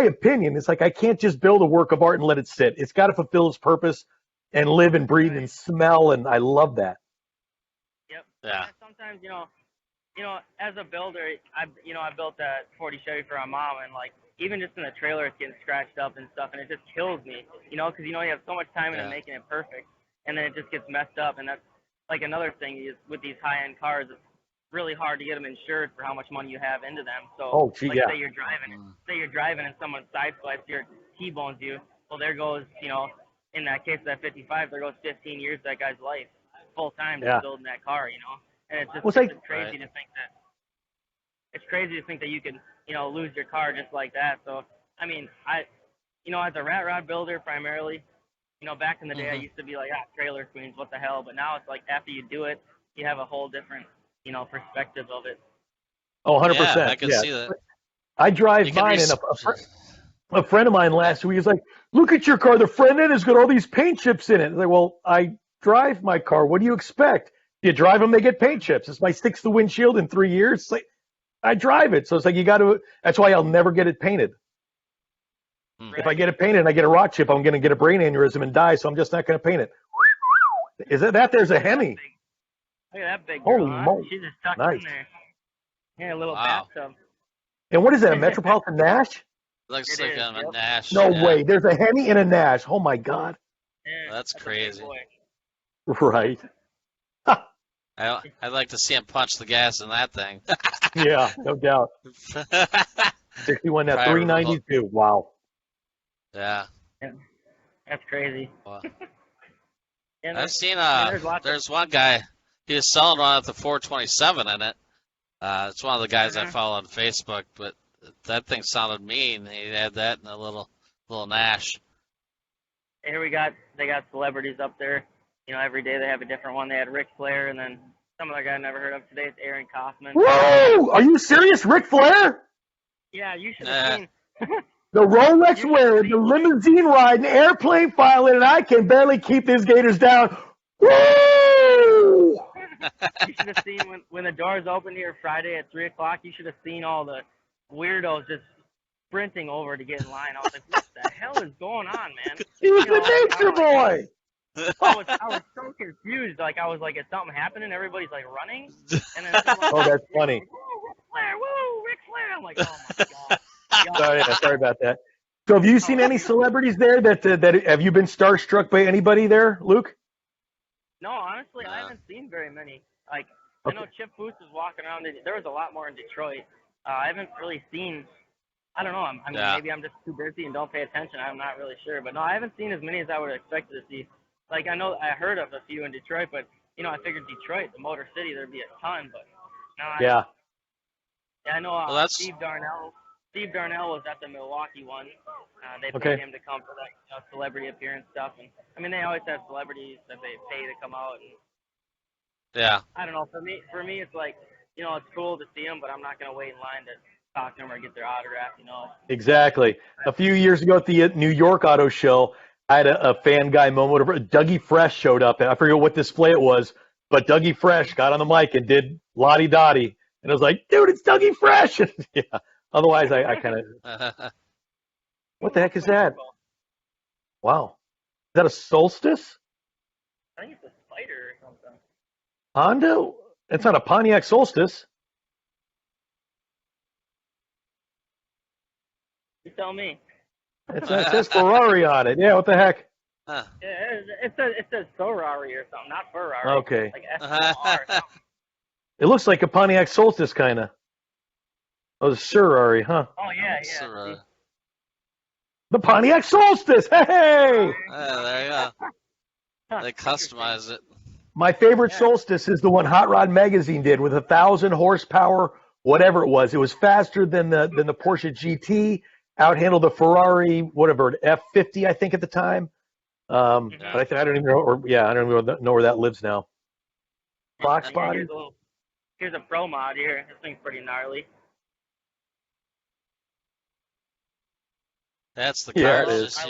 B: opinion. It's like I can't just build a work of art and let it sit. It's got to fulfill its purpose and live and breathe and smell. And I love that.
C: Yep.
A: Yeah.
C: Sometimes as a builder, I built that 40 Chevy for my mom, and like even just in the trailer, it's getting scratched up and stuff, and it just kills me. Because you have so much time into making it perfect, and then it just gets messed up. And that's like another thing is with these high-end cars. It's really hard to get them insured for how much money you have into them. So, say you're driving and someone sideswipes you or T-bones you. Well, there goes, in that case, that 55, there goes 15 years of that guy's life, full time just building that car, And it's just crazy to think that. It's crazy to think that you can, lose your car just like that. So, I mean, as a rat rod builder primarily, back in the day, I used to be like, trailer queens, what the hell? But now it's like after you do it, you have a whole different perspective of it.
B: Oh, 100%.
A: Yeah, I can see that.
B: I drive mine, and A friend of mine last week is like, look at your car. The front end has got all these paint chips in it. It's like, well, I drive my car. What do you expect? You drive them, they get paint chips. It's my sticks the windshield in 3 years. It's like, I drive it. So it's like, you got to, that's why I'll never get it painted. If I get it painted and I get a rock chip, I'm going to get a brain aneurysm and die. So I'm just not going to paint it. Is that there's a Hemi?
C: Look at that big girl.
B: Holy moly.
C: She's just tucked
B: Nice.
C: in there. Yeah, a little
A: Wow.
C: bathtub.
B: And what is that, a Metropolitan Nash?
A: Looks
C: It
A: like
C: is,
A: a
C: yep.
A: Nash.
B: No
A: yeah.
B: way. There's a Hemi and a Nash. Oh, my God.
C: Yeah,
A: That's
C: a big
A: crazy.
C: boy.
B: Right.
A: I'd like to see him punch the gas in that thing.
B: Yeah, no doubt. 61 now,
A: Private
B: 392. Wow.
A: Yeah.
C: That's crazy.
A: Well,
C: And
A: I've seen
C: there's lots of-
A: there's one guy, he was selling one with the 427 in it. It's one of the guys I follow on Facebook, but that thing sounded mean. He had that in a little Nash.
C: Here they got celebrities up there. You know, every day they have a different one. They had Ric Flair, and then some other guy I never heard of today. It's Aaron Kaufman.
B: Whoa! Are you serious? Ric Flair?
C: Yeah, you should have seen.
B: The Rolex wearing, the limousine riding, airplane filing, and I can barely keep these gators down. Woo!
C: You should have seen when the doors opened here Friday at 3 o'clock. You should have seen all the weirdos just sprinting over to get in line. I was like, what the hell is going on, man?
B: He was
C: You know,
B: the nature boy.
C: I was so confused. Like, I was like, is something happening? Everybody's like running. And then someone
B: Oh, that's funny.
C: woo, Ric Flair, woo, Ric Flair. I'm like, oh my God.
B: Sorry about that. So have you seen any celebrities there that have you been starstruck by anybody there, Luke?
C: No, honestly, I haven't seen very many. Like, I know Chip Foose was walking around. There was a lot more in Detroit. I haven't really seen. I don't know. I mean, maybe I'm just too busy and don't pay attention. I'm not really sure. But no, I haven't seen as many as I would have expected to see. Like, I know I heard of a few in Detroit, but you know, I figured Detroit, the Motor City, there'd be a ton. But no, I know Steve Darnell. Steve Darnell was at the Milwaukee one. They paid him to come for that celebrity appearance stuff, and I mean they always have celebrities that they pay to come out. And
A: Yeah.
C: I don't know. For me, it's like, you know, it's cool to see them, but I'm not gonna wait in line to talk to them or get their autograph. You know.
B: Exactly. A few years ago at the New York Auto Show, I had a fan guy moment. Dougie Fresh showed up, and I forget what display it was, but Dougie Fresh got on the mic and did Lottie Dottie, and I was like, dude, it's Dougie Fresh. Yeah. Otherwise, I kind of. What the heck is that? Wow. Is that a Solstice?
C: I think it's a Spider or something.
B: Honda? It's not a Pontiac Solstice.
C: You tell me.
B: It says Ferrari on it. Yeah, what the heck?
C: Yeah, it says Ferrari or something, not Ferrari.
B: Okay.
C: Like S-O-R or something.
B: It looks like a Pontiac Solstice, kind of. Oh, the Ferrari, huh?
C: Oh yeah.
A: So,
B: The Pontiac Solstice! Hey!
A: there you go. They customize it.
B: My favorite Solstice is the one Hot Rod Magazine did with 1,000 horsepower, whatever it was. It was faster than the Porsche GT, outhandled the Ferrari, whatever, F50, I think, at the time. But I don't even know, I don't even know where that lives now. Box body.
C: Here's a Pro Mod here. This thing's pretty gnarly.
A: That's the car.
B: Yeah, it
A: It's
B: is.
A: just,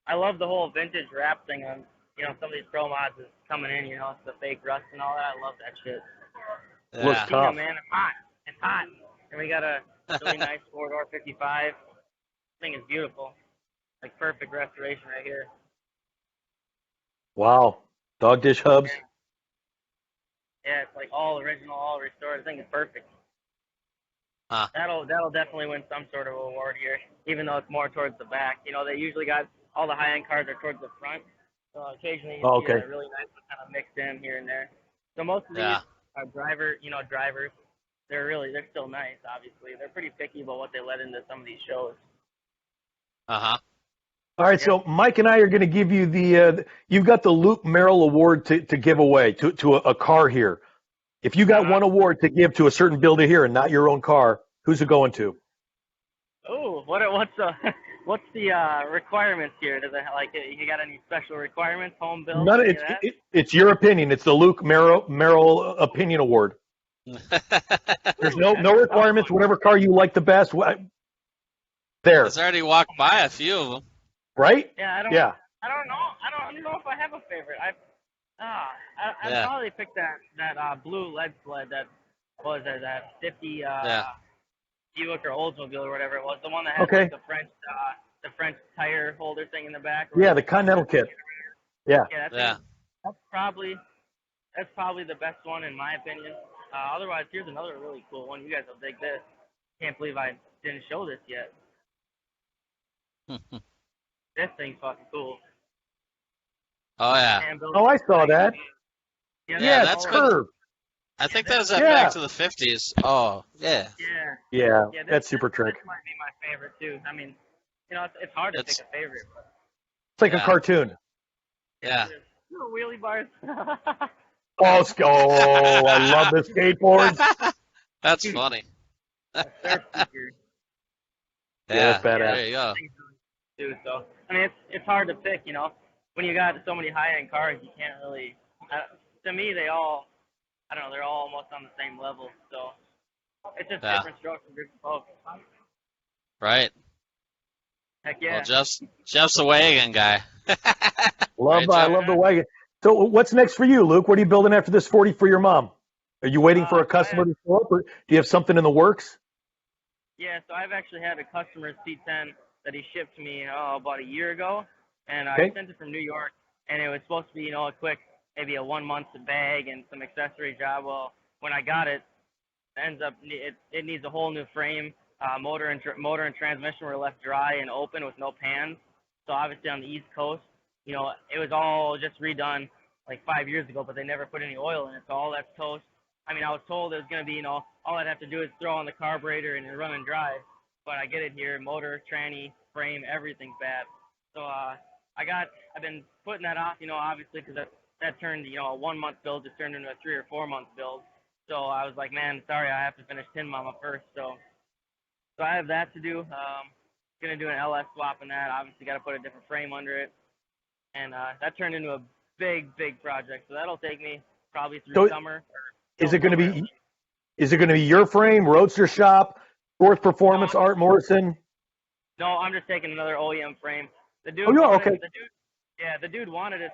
C: I love the whole vintage wrap thing on, you know, some of these Pro Mods is coming in, you know, it's the fake rust and all that. I love that shit.
B: Looks
A: Yeah.
B: tough.
C: Man, it's hot. It's hot. And we got a really nice four-door 55. This thing is beautiful. Like perfect restoration right here.
B: Wow. Dog dish hubs.
C: Yeah, it's like all original, all restored. I think it's perfect.
A: Huh.
C: That'll definitely win some sort of award here, even though it's more towards the back. You know, they usually got all the high-end cars are towards the front. So occasionally you see a really nice one kind of mixed in here and there. So most of these are drivers. They're still nice, obviously. They're pretty picky about what they let into some of these shows.
A: Uh-huh.
B: All right, so Mike and I are going to give you you've got the Luke Merrill Award to give away to a car here. If you got one award to give to a certain builder here and not your own car, who's it going to?
C: Oh, what's the requirements here? Does it you got any special requirements? Home build?
B: None. It's your opinion. It's the Luke Merrill Opinion Award. There's no requirements. Whatever car you like the best. There,
A: He's already walked by a few of them.
B: right?
C: Yeah,
B: Yeah.
C: I don't know. I don't know if I have a favorite. I'd
A: Yeah.
C: probably pick that blue lead sled that was it, that 50
A: Yeah.
C: Buick or Oldsmobile or whatever it was, the one that had
B: Okay.
C: like the French tire holder thing in the back.
B: Yeah, the Continental kit. Yeah.
C: Yeah,
A: Yeah.
C: that's probably the best one in my opinion. Otherwise, here's another really cool one. You guys will dig this. Can't believe I didn't show this yet. This thing's fucking cool.
A: Oh yeah.
B: Oh, I saw that.
A: Yeah,
B: That's
A: that's
B: curved.
A: I think that was at
B: Yeah.
A: Back to the 50s. Oh, yeah.
B: Yeah,
C: Yeah,
B: that's super trick.
C: This might be my favorite too. I mean, it's hard to pick a favorite. But
B: It's like a
A: Yeah.
B: cartoon.
A: Yeah.
C: little wheelie bars.
B: Oh, I love the skateboards.
A: That's funny.
C: Surf feature
B: Yeah, that's badass.
A: There you go.
C: too. So I mean, it's hard to pick. When you got so many high-end cars, you can't really. To me, they all, I don't know, they're all almost on the same level. So it's just
A: Yeah.
C: different strokes for different folks.
A: Right.
C: Heck yeah.
A: Well, Jeff's a wagon guy.
B: I
A: Jeff?
B: love the wagon. So what's next for you, Luke? What are you building after this 40 for your mom? Are you waiting for a customer to show up, or do you have something in the works?
C: Yeah, so I've actually had a customer's C10 that he shipped to me about a year ago, and
B: Okay.
C: I sent it from New York, and it was supposed to be, a quick, maybe a 1 month bag and some accessory job. Well, when I got it, it needs a whole new frame. Motor and transmission were left dry and open with no pans. So obviously on the East Coast, it was all just redone like 5 years ago, but they never put any oil in it, so all that's toast. I mean, I was told it was going to be, all I'd have to do is throw on the carburetor and run and drive. But I get it here, motor, tranny, frame, everything's bad. So I've been putting that off, obviously, because that turned, a 1 month build just turned into a 3 or 4 month build. So I was like, man, sorry, I have to finish Tin Mama first. So I have that to do. Gonna do an LS swap in that. Obviously, got to put a different frame under it, and that turned into a big project. So that'll take me probably through summer.
B: Is it going to be your frame, Roadster Shop, Fourth Performance, Art Morrison?
C: No, I'm just taking another OEM frame. The dude.
B: Oh, yeah,
C: wanted,
B: okay.
C: The dude wanted it.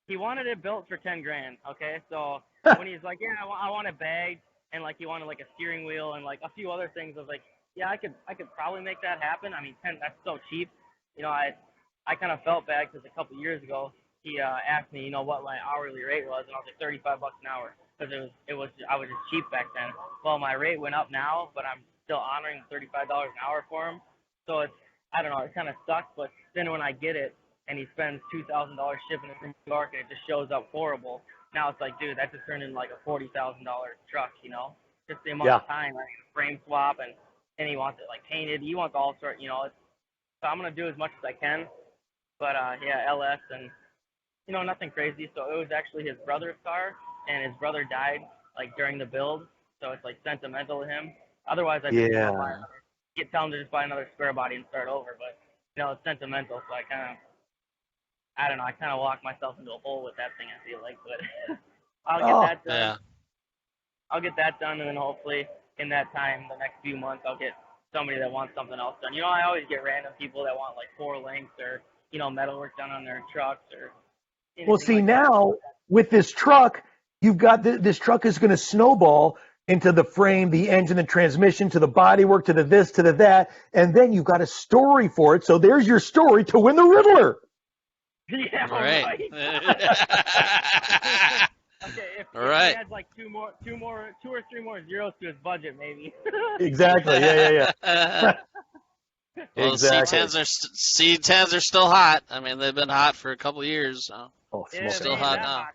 C: He wanted it built for $10,000. Okay, so when he's like, yeah, I want it bagged, and like he wanted like a steering wheel and like a few other things, I was like, yeah, I could probably make that happen. I mean, that's so cheap. I kind of felt bad because a couple years ago he asked me, what my hourly rate was, and I was like $35 an hour because I was just cheap back then. Well, my rate went up now, but I'm still honoring $35 an hour for him. So I don't know, it kind of sucks. But then when I get it and he spends $2,000 shipping it from New York and it just shows up horrible, now it's like, dude, that just turned into like a $40,000 truck, just the amount of time, like frame swap and he wants it like painted. He wants all sorts, so I'm gonna do as much as I can. But yeah, LS and nothing crazy. So it was actually his brother's car, and his brother died like during the build, so it's like sentimental to him. Otherwise, I'd just tell him to just buy another square body and start over. But it's sentimental, so I kind of walked myself into a hole with that thing. I feel like, but I'll get that done.
A: Yeah.
C: I'll get that done, and then hopefully in that time, the next few months, I'll get somebody that wants something else done. I always get random people that want like 4 lengths or metalwork done on their trucks or.
B: Well, see, now with this truck, you've got this truck is going to snowball into the frame, the engine, the transmission, to the bodywork, to the this, to the that, and then you've got a story for it. So there's your story to win the Riddler.
C: Yeah,
A: right.
C: Okay, if he adds like two or three more zeros to his budget, maybe.
B: Exactly. Yeah.
A: Well,
B: exactly.
A: C10s are still hot. I mean, they've been hot for a couple of years. So.
C: Yeah,
A: still hot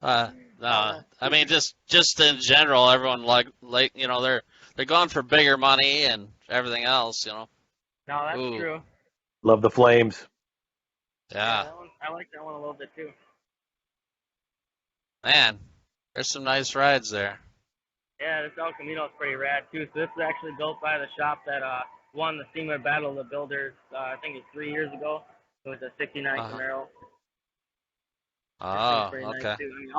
A: now. No, I mean just in general, everyone like they're going for bigger money and everything else.
C: No, that's true.
B: Love the flames.
A: Yeah.
C: I like that one a little bit too.
A: Man, there's some nice rides there.
C: Yeah, this El Camino is pretty rad too. So this is actually built by the shop that won the SEMA Battle of the Builders. I think it was 3 years ago. It was a '69 Merrill.
A: Oh,
C: okay.
A: Nice
C: too. I mean,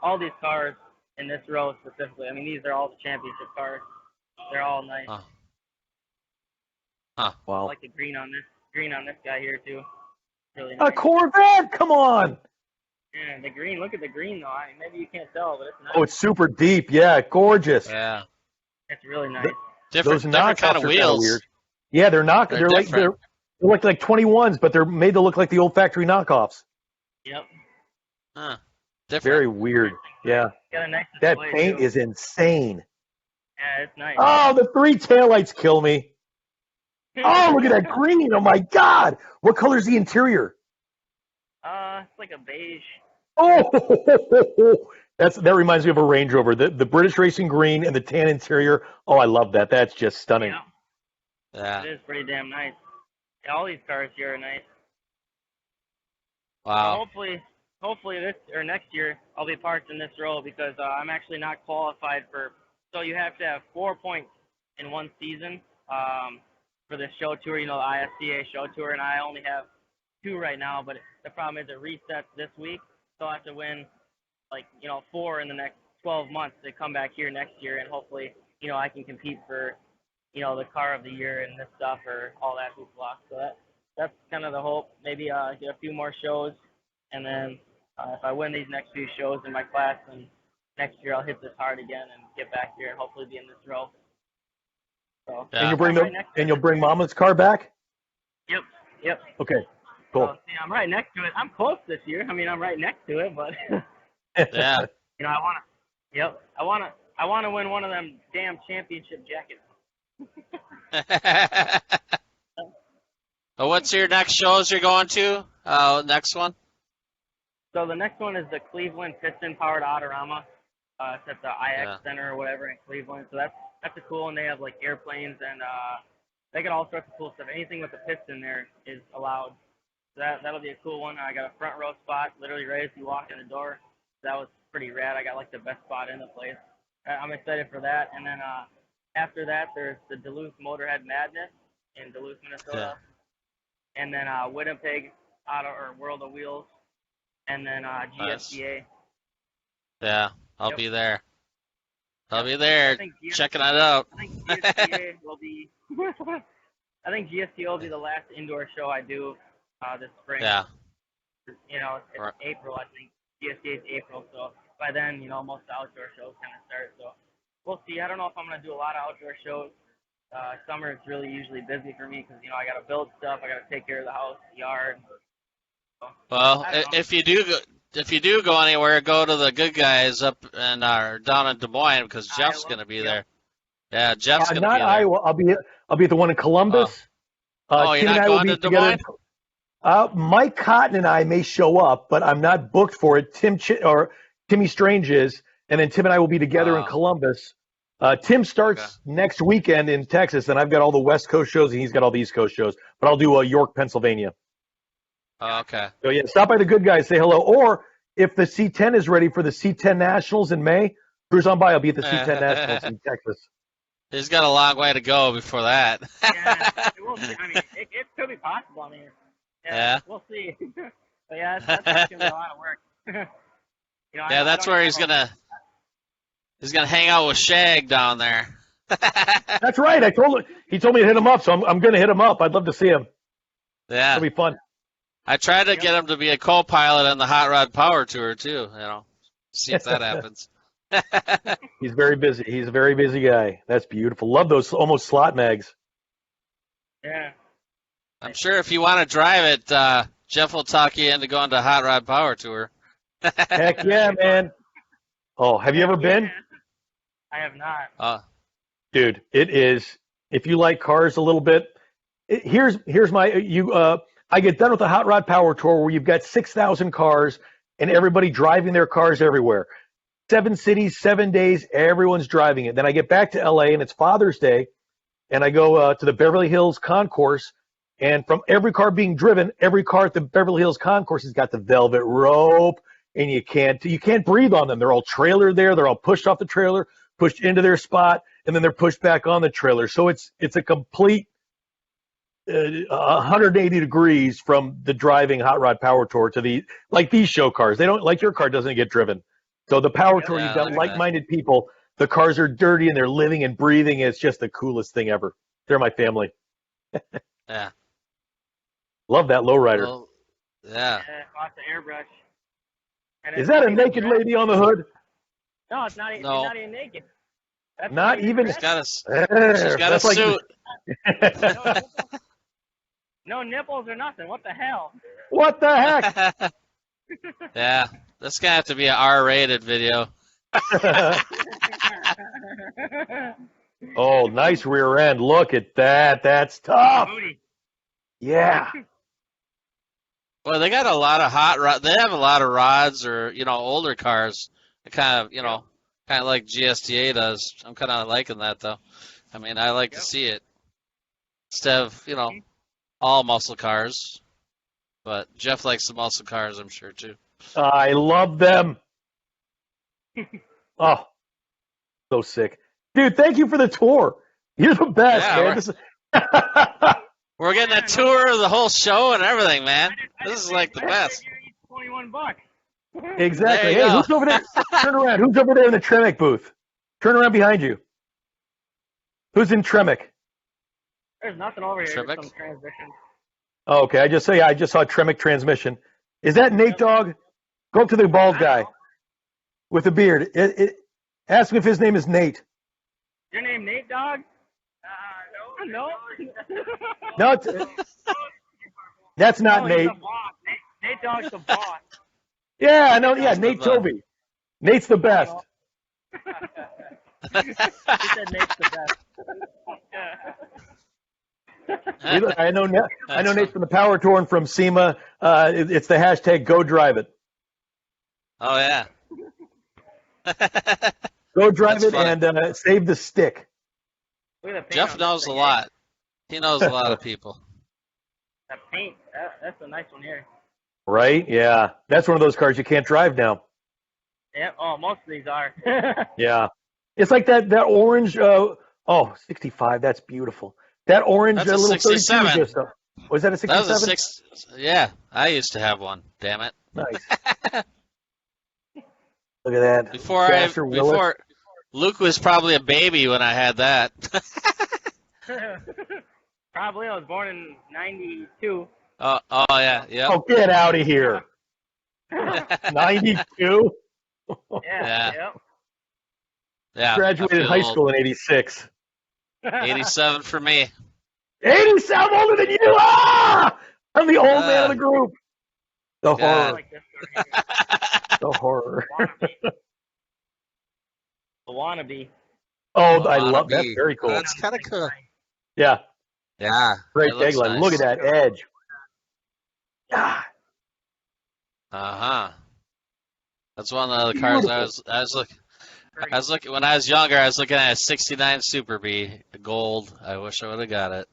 C: all these cars in this row specifically. I mean, these are all the championship cars. They're all nice.
A: Huh.
C: I
B: Wow.
C: like the green on this guy here too. Really
B: A
C: nice.
B: Corvette, come on.
C: Yeah, the green. Look at the green though. I mean, maybe you can't tell, but it's nice.
B: Oh, it's super deep. Yeah, gorgeous.
A: Yeah.
C: It's really nice.
A: Different
B: Those
A: kind
B: knockoffs
A: of
B: are
A: wheels.
B: kind of weird. Yeah, they're
A: They're
B: like
A: different.
B: they're like 21s, but they're made to look like the old factory knockoffs.
C: Yep.
A: Huh. Different.
B: Very weird. Yeah.
C: Got a nice
B: That
C: display,
B: paint
C: too.
B: is insane.
C: Yeah, it's nice.
B: Oh, the 3 taillights kill me. Oh, look at that green. Oh my God. What color is the interior?
C: It's like a beige.
B: Oh, that reminds me of a Range Rover. The British Racing green and the tan interior. Oh, I love that. That's just stunning.
C: Yeah,
A: Yeah.
C: it is pretty damn nice. Yeah, all these cars here are nice.
A: Wow.
C: So hopefully this or next year I'll be parked in this row because I'm actually not qualified for. So you have to have 4 points in one season for the show tour, the ISCA show tour, and I only have 2 right now. But the problem is it resets this week, so I have to win 4 in the next 12 months to come back here next year, and hopefully I can compete for the car of the year and this stuff or all that hoopla. So that's kind of the hope. Maybe get a few more shows, and then if I win these next few shows in my class, then next year I'll hit this hard again and get back here and hopefully be in this row. So,
A: Yeah.
B: And you'll bring
C: I'm right next to
B: you'll bring Mama's car back?
C: Yep.
B: Okay. Cool.
C: So, I'm right next to it. I'm close this year. I mean, I'm right next to it, but
A: Yeah.
C: I want to win one of them damn championship jackets.
A: What's your next shows you're going to? Next one?
C: So the next one is the Cleveland piston-powered Autorama. It's at the IX Center or whatever in Cleveland. So that's a cool one. They have like airplanes and they got all sorts of cool stuff. Anything with a piston there is allowed. So that'll be a cool one. I got a front row spot, literally right as you walk in the door. That was pretty rad. I got like the best spot in the place. I'm excited for that. And then after that, there's the Duluth Motorhead Madness in Duluth, Minnesota. Yeah. And then Winnipeg World of Wheels. And then GSDA.
A: Yeah, I'll be there. I'll be there checking it out.
C: I think GSDA will be. I think GSDA will be the last indoor show I do this spring.
A: Yeah.
C: It's April, I think. GSDA is April, so by then, most outdoor shows kind of start. So we'll see. I don't know if I'm going to do a lot of outdoor shows. Summer is really usually busy for me because I got to build stuff. I got to take care of the house, the yard. So,
A: well, if you do go anywhere, go to the good guys up and down in Des Moines because Jeff's going to be there. Yeah, Jeff's going to be there.
B: Not Iowa. I'll be at the one in Columbus.
A: You're not going to Des Moines?
B: Mike Cotton and I may show up, but I'm not booked for it. Timmy Strange is, and then Tim and I will be together in Columbus. Tim starts next weekend in Texas, and I've got all the West Coast shows, and he's got all the East Coast shows. But I'll do York, Pennsylvania.
A: Oh, okay.
B: So yeah, stop by the good guys, say hello. Or if the C10 is ready for the C10 Nationals in May, cruise on by. I'll be at the C10 Nationals in Texas.
A: He's got a long way to go before that.
C: Yeah, we'll see. I mean, it could be possible. I mean, yeah. We'll see. But yeah, that's going to be a lot of work.
A: That's where he's gonna hang out with Shag down there.
B: That's right. He told me to hit him up, so I'm going to hit him up. I'd love to see him.
A: Yeah,
B: it'll be fun.
A: I tried to get him to be a co-pilot on the Hot Rod Power Tour too. See if that happens.
B: He's very busy. He's a very busy guy. That's beautiful. Love those almost slot mags.
C: Yeah.
A: I'm sure if you want to drive it, Jeff will talk you into going to Hot Rod Power Tour.
B: Heck yeah, man. Oh, have you ever been?
C: I have not.
B: Dude, it is. If you like cars a little bit, here's my I get done with the Hot Rod Power Tour where you've got 6,000 cars and everybody driving their cars everywhere. 7 cities, 7 days, everyone's driving it. Then I get back to LA and it's Father's Day, and I go to the Beverly Hills Concourse, and from every car being driven, every car at the Beverly Hills Concourse has got the velvet rope, and you can't breathe on them. They're all trailered there. They're all pushed off the trailer, pushed into their spot, and then they're pushed back on the trailer. So it's a complete 180 degrees from the driving Hot Rod Power Tour to these show cars. They don't, like your car doesn't get driven. So the Power Tour, you've got like-minded people. the cars are dirty and they're living and breathing. It's just the coolest thing ever. They're my family.
A: Yeah.
B: Love that lowrider.
A: Well, yeah.
C: Lots of airbrush. And
B: Is
C: it's
B: that a
C: funny, the
B: naked
C: dress-
B: lady on the hood?
C: No, it's not. It's
A: No.
C: not even naked. That's
B: Not
C: the
B: even.
A: She's
C: dress.
A: got a she's got a
B: That's like-
A: suit.
C: No nipples or nothing. What the hell?
B: What the heck?
A: Yeah. That's gonna have to be an R-rated video.
B: Oh, nice rear end. Look at that. That's tough.
C: Booty.
B: Yeah.
A: Well, they got a lot of hot rod. They have a lot of rods or older cars. Kind of kind of like GSTA does. I'm kind of liking that though. I mean, I like to see it instead of all muscle cars. But Jeff likes the muscle cars, I'm sure too.
B: I love them. Oh, so sick. Dude, thank you for the tour. You're the best,
A: Yeah,
B: man.
A: we're-
B: This is...
A: We're getting a tour of the whole show and everything, man. This is like the best.
C: $21.
B: Exactly.
A: There you
B: Hey,
A: go.
B: who's over there? Turn around. Who's over there in the Tremec booth? Turn around behind you. Who's in Tremec?
C: There's nothing over here. There's
A: Tremec?
C: some transmission.
B: Oh, okay. I just saw Tremec transmission. Is that Nate Dog? Go up to the bald guy with the beard. Ask him if his name is Nate.
C: Your name Nate Dog? No.
B: No, that's not
C: No,
B: Nate.
C: he's the boss. Nate Dog's the boss.
B: Yeah, I know. Yeah,
A: That's
B: Nate
A: the-
B: Toby. Nate's the best.
C: He said Nate's the best.
B: I know Nate from the Power Tour and from SEMA. It's the hashtag Go Drive It.
A: Oh yeah.
B: Go drive
A: That's
B: it
A: funny.
B: and save the stick.
C: Look at the paint
A: Jeff
C: on
A: knows
C: this
A: a
C: thing,
A: lot. He knows a lot of people.
C: That paint, that's a nice one here.
B: Right? Yeah. That's one of those cars you can't drive now.
C: Yeah. Oh, most of these are.
B: Yeah. It's like that orange. 65. That's beautiful. That orange
A: That's a
B: little
A: 67.
B: 32 just. Was that a 67?
A: That was a 6. Yeah, I used to have one. Damn it.
B: Nice. Look at that. Faster Willis.
A: Before Luke was probably a baby when I had that.
C: Probably. I was born in '92.
A: Oh yeah, yeah.
B: Oh, get out of here. 92.
C: Yeah.
A: Yeah.
C: Yep.
A: Yeah.
B: Graduated
A: I feel
B: high
A: old.
B: school in 86.
A: 87 for me.
B: 87 older than you. Ah! I'm the old man of the group. The
A: God.
B: horror.
C: Like this right here.
B: The horror.
C: The wannabe.
B: Oh, I love that.
A: Wannabe.
B: Very cool.
A: That's kind of cool.
B: Yeah.
A: Yeah.
B: Great
A: it looks
B: tagline.
A: nice.
B: Look at that edge. Ah,
A: Uh-huh. That's one of the cars I was looking when I was younger. I was looking at a '69 Super Bee, gold. I wish I would have got it.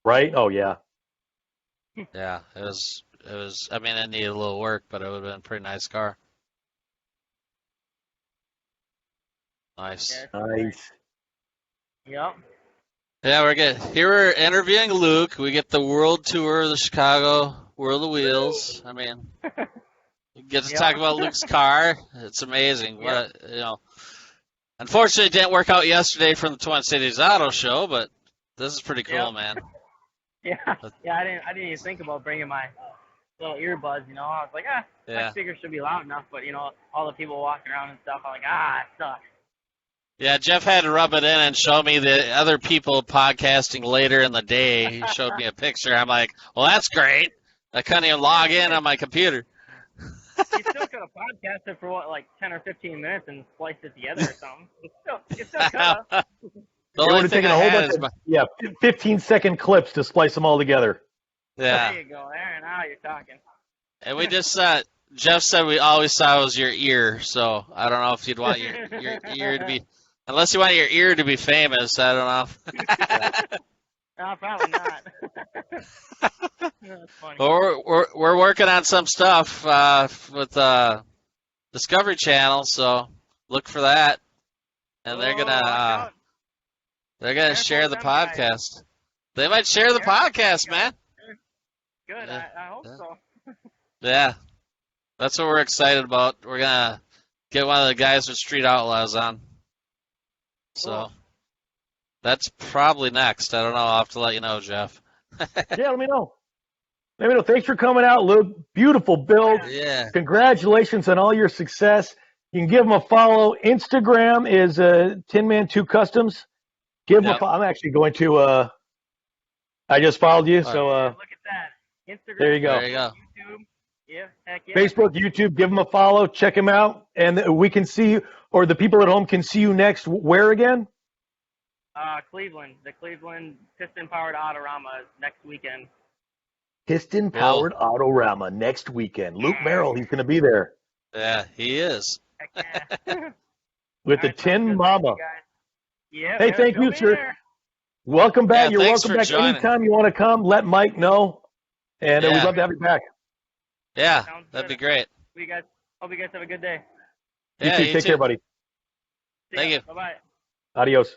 B: right? Oh, yeah.
A: Yeah, it was. I mean, it needed a little work, but it would have been a pretty nice car. Nice.
C: Yeah.
B: Nice.
C: Yep.
A: Yeah, we're good. Here we're interviewing Luke. We get the world tour of the Chicago World of Wheels. I mean, we get to
C: Yeah.
A: talk about Luke's car. It's amazing. Unfortunately, it didn't work out yesterday from the Twin Cities Auto Show, but this is pretty cool,
C: Yeah.
A: man.
C: Yeah. Yeah. I didn't even think about bringing my little earbuds. I was like, my
A: Yeah.
C: speakers should be loud enough, but all the people walking around and stuff. I'm like, it sucks.
A: Yeah, Jeff had to rub it in and show me the other people podcasting later in the day. He showed me a picture. I'm like, well, that's great. I couldn't even log in on my computer.
C: You still could have podcasted for 10 or 15 minutes and spliced it together or something. You still could have.
A: The
B: They
A: only
B: would have
A: thing
B: taken
A: I
B: a whole
A: had
B: bunch
A: is
B: of,
A: my,
B: 15-second clips to splice them all together.
A: yeah.
C: There you go. There, now you're talking.
A: And we just Jeff said we always saw it was your ear, so I don't know if you'd want your ear to be, unless you want your ear to be famous. I don't know.
C: No, probably not. That's funny.
A: But we're working on some stuff with Discovery Channel, so look for that. And they're
C: watch
A: gonna
C: out.
A: share
C: Careful
A: the
C: with them guys.
A: podcast. They might share the podcast, man.
C: Good.
A: Yeah.
C: I hope
A: Yeah.
C: so.
A: Yeah, that's what we're excited about. We're gonna get one of the guys with Street Outlaws on. So
C: Cool.
A: that's probably next. I don't know. I'll have to let you know, Jeff.
B: Yeah, let me know. Let me know. Thanks for coming out, Luke. Beautiful build.
A: Yeah.
B: Congratulations on all your success. You can give them a follow. Instagram is Tin Man 2 Customs. Give them a
A: Yep.
B: follow. I'm actually going to. I just followed you, so
C: Look at that. Instagram.
B: there you go.
A: There you go.
C: YouTube. Yeah, heck yeah.
B: Facebook, YouTube, give them a follow. Check them out, and we can see you, or the people at home can see you next. Where again?
C: Cleveland. The Cleveland piston-powered Autorama is next weekend.
B: Piston-powered Autorama next weekend. Luke Merrill, he's going to be there
A: Yeah, he is.
C: Heck yeah.
B: with
C: All
B: the
C: right, sounds
B: Tin
C: good.
B: Mama.
C: Thank you, guys. Yeah.
B: Hey,
C: yeah,
B: thank
C: she'll
B: you,
C: be
B: sir.
C: there.
B: Welcome back.
A: Yeah,
B: You're
A: thanks
B: welcome
A: for
B: back
A: joining.
B: anytime you want to come. Let Mike know, and we'd
A: Yeah.
B: love to have you back.
A: Yeah,
C: Sounds
A: that'd
C: good.
A: be great.
C: Hope you guys have a good day.
B: You
A: Yeah,
B: too.
A: you
B: Take
A: too.
B: care, buddy.
C: See
A: Thank
C: ya.
A: you.
C: Bye-bye.
B: Adios.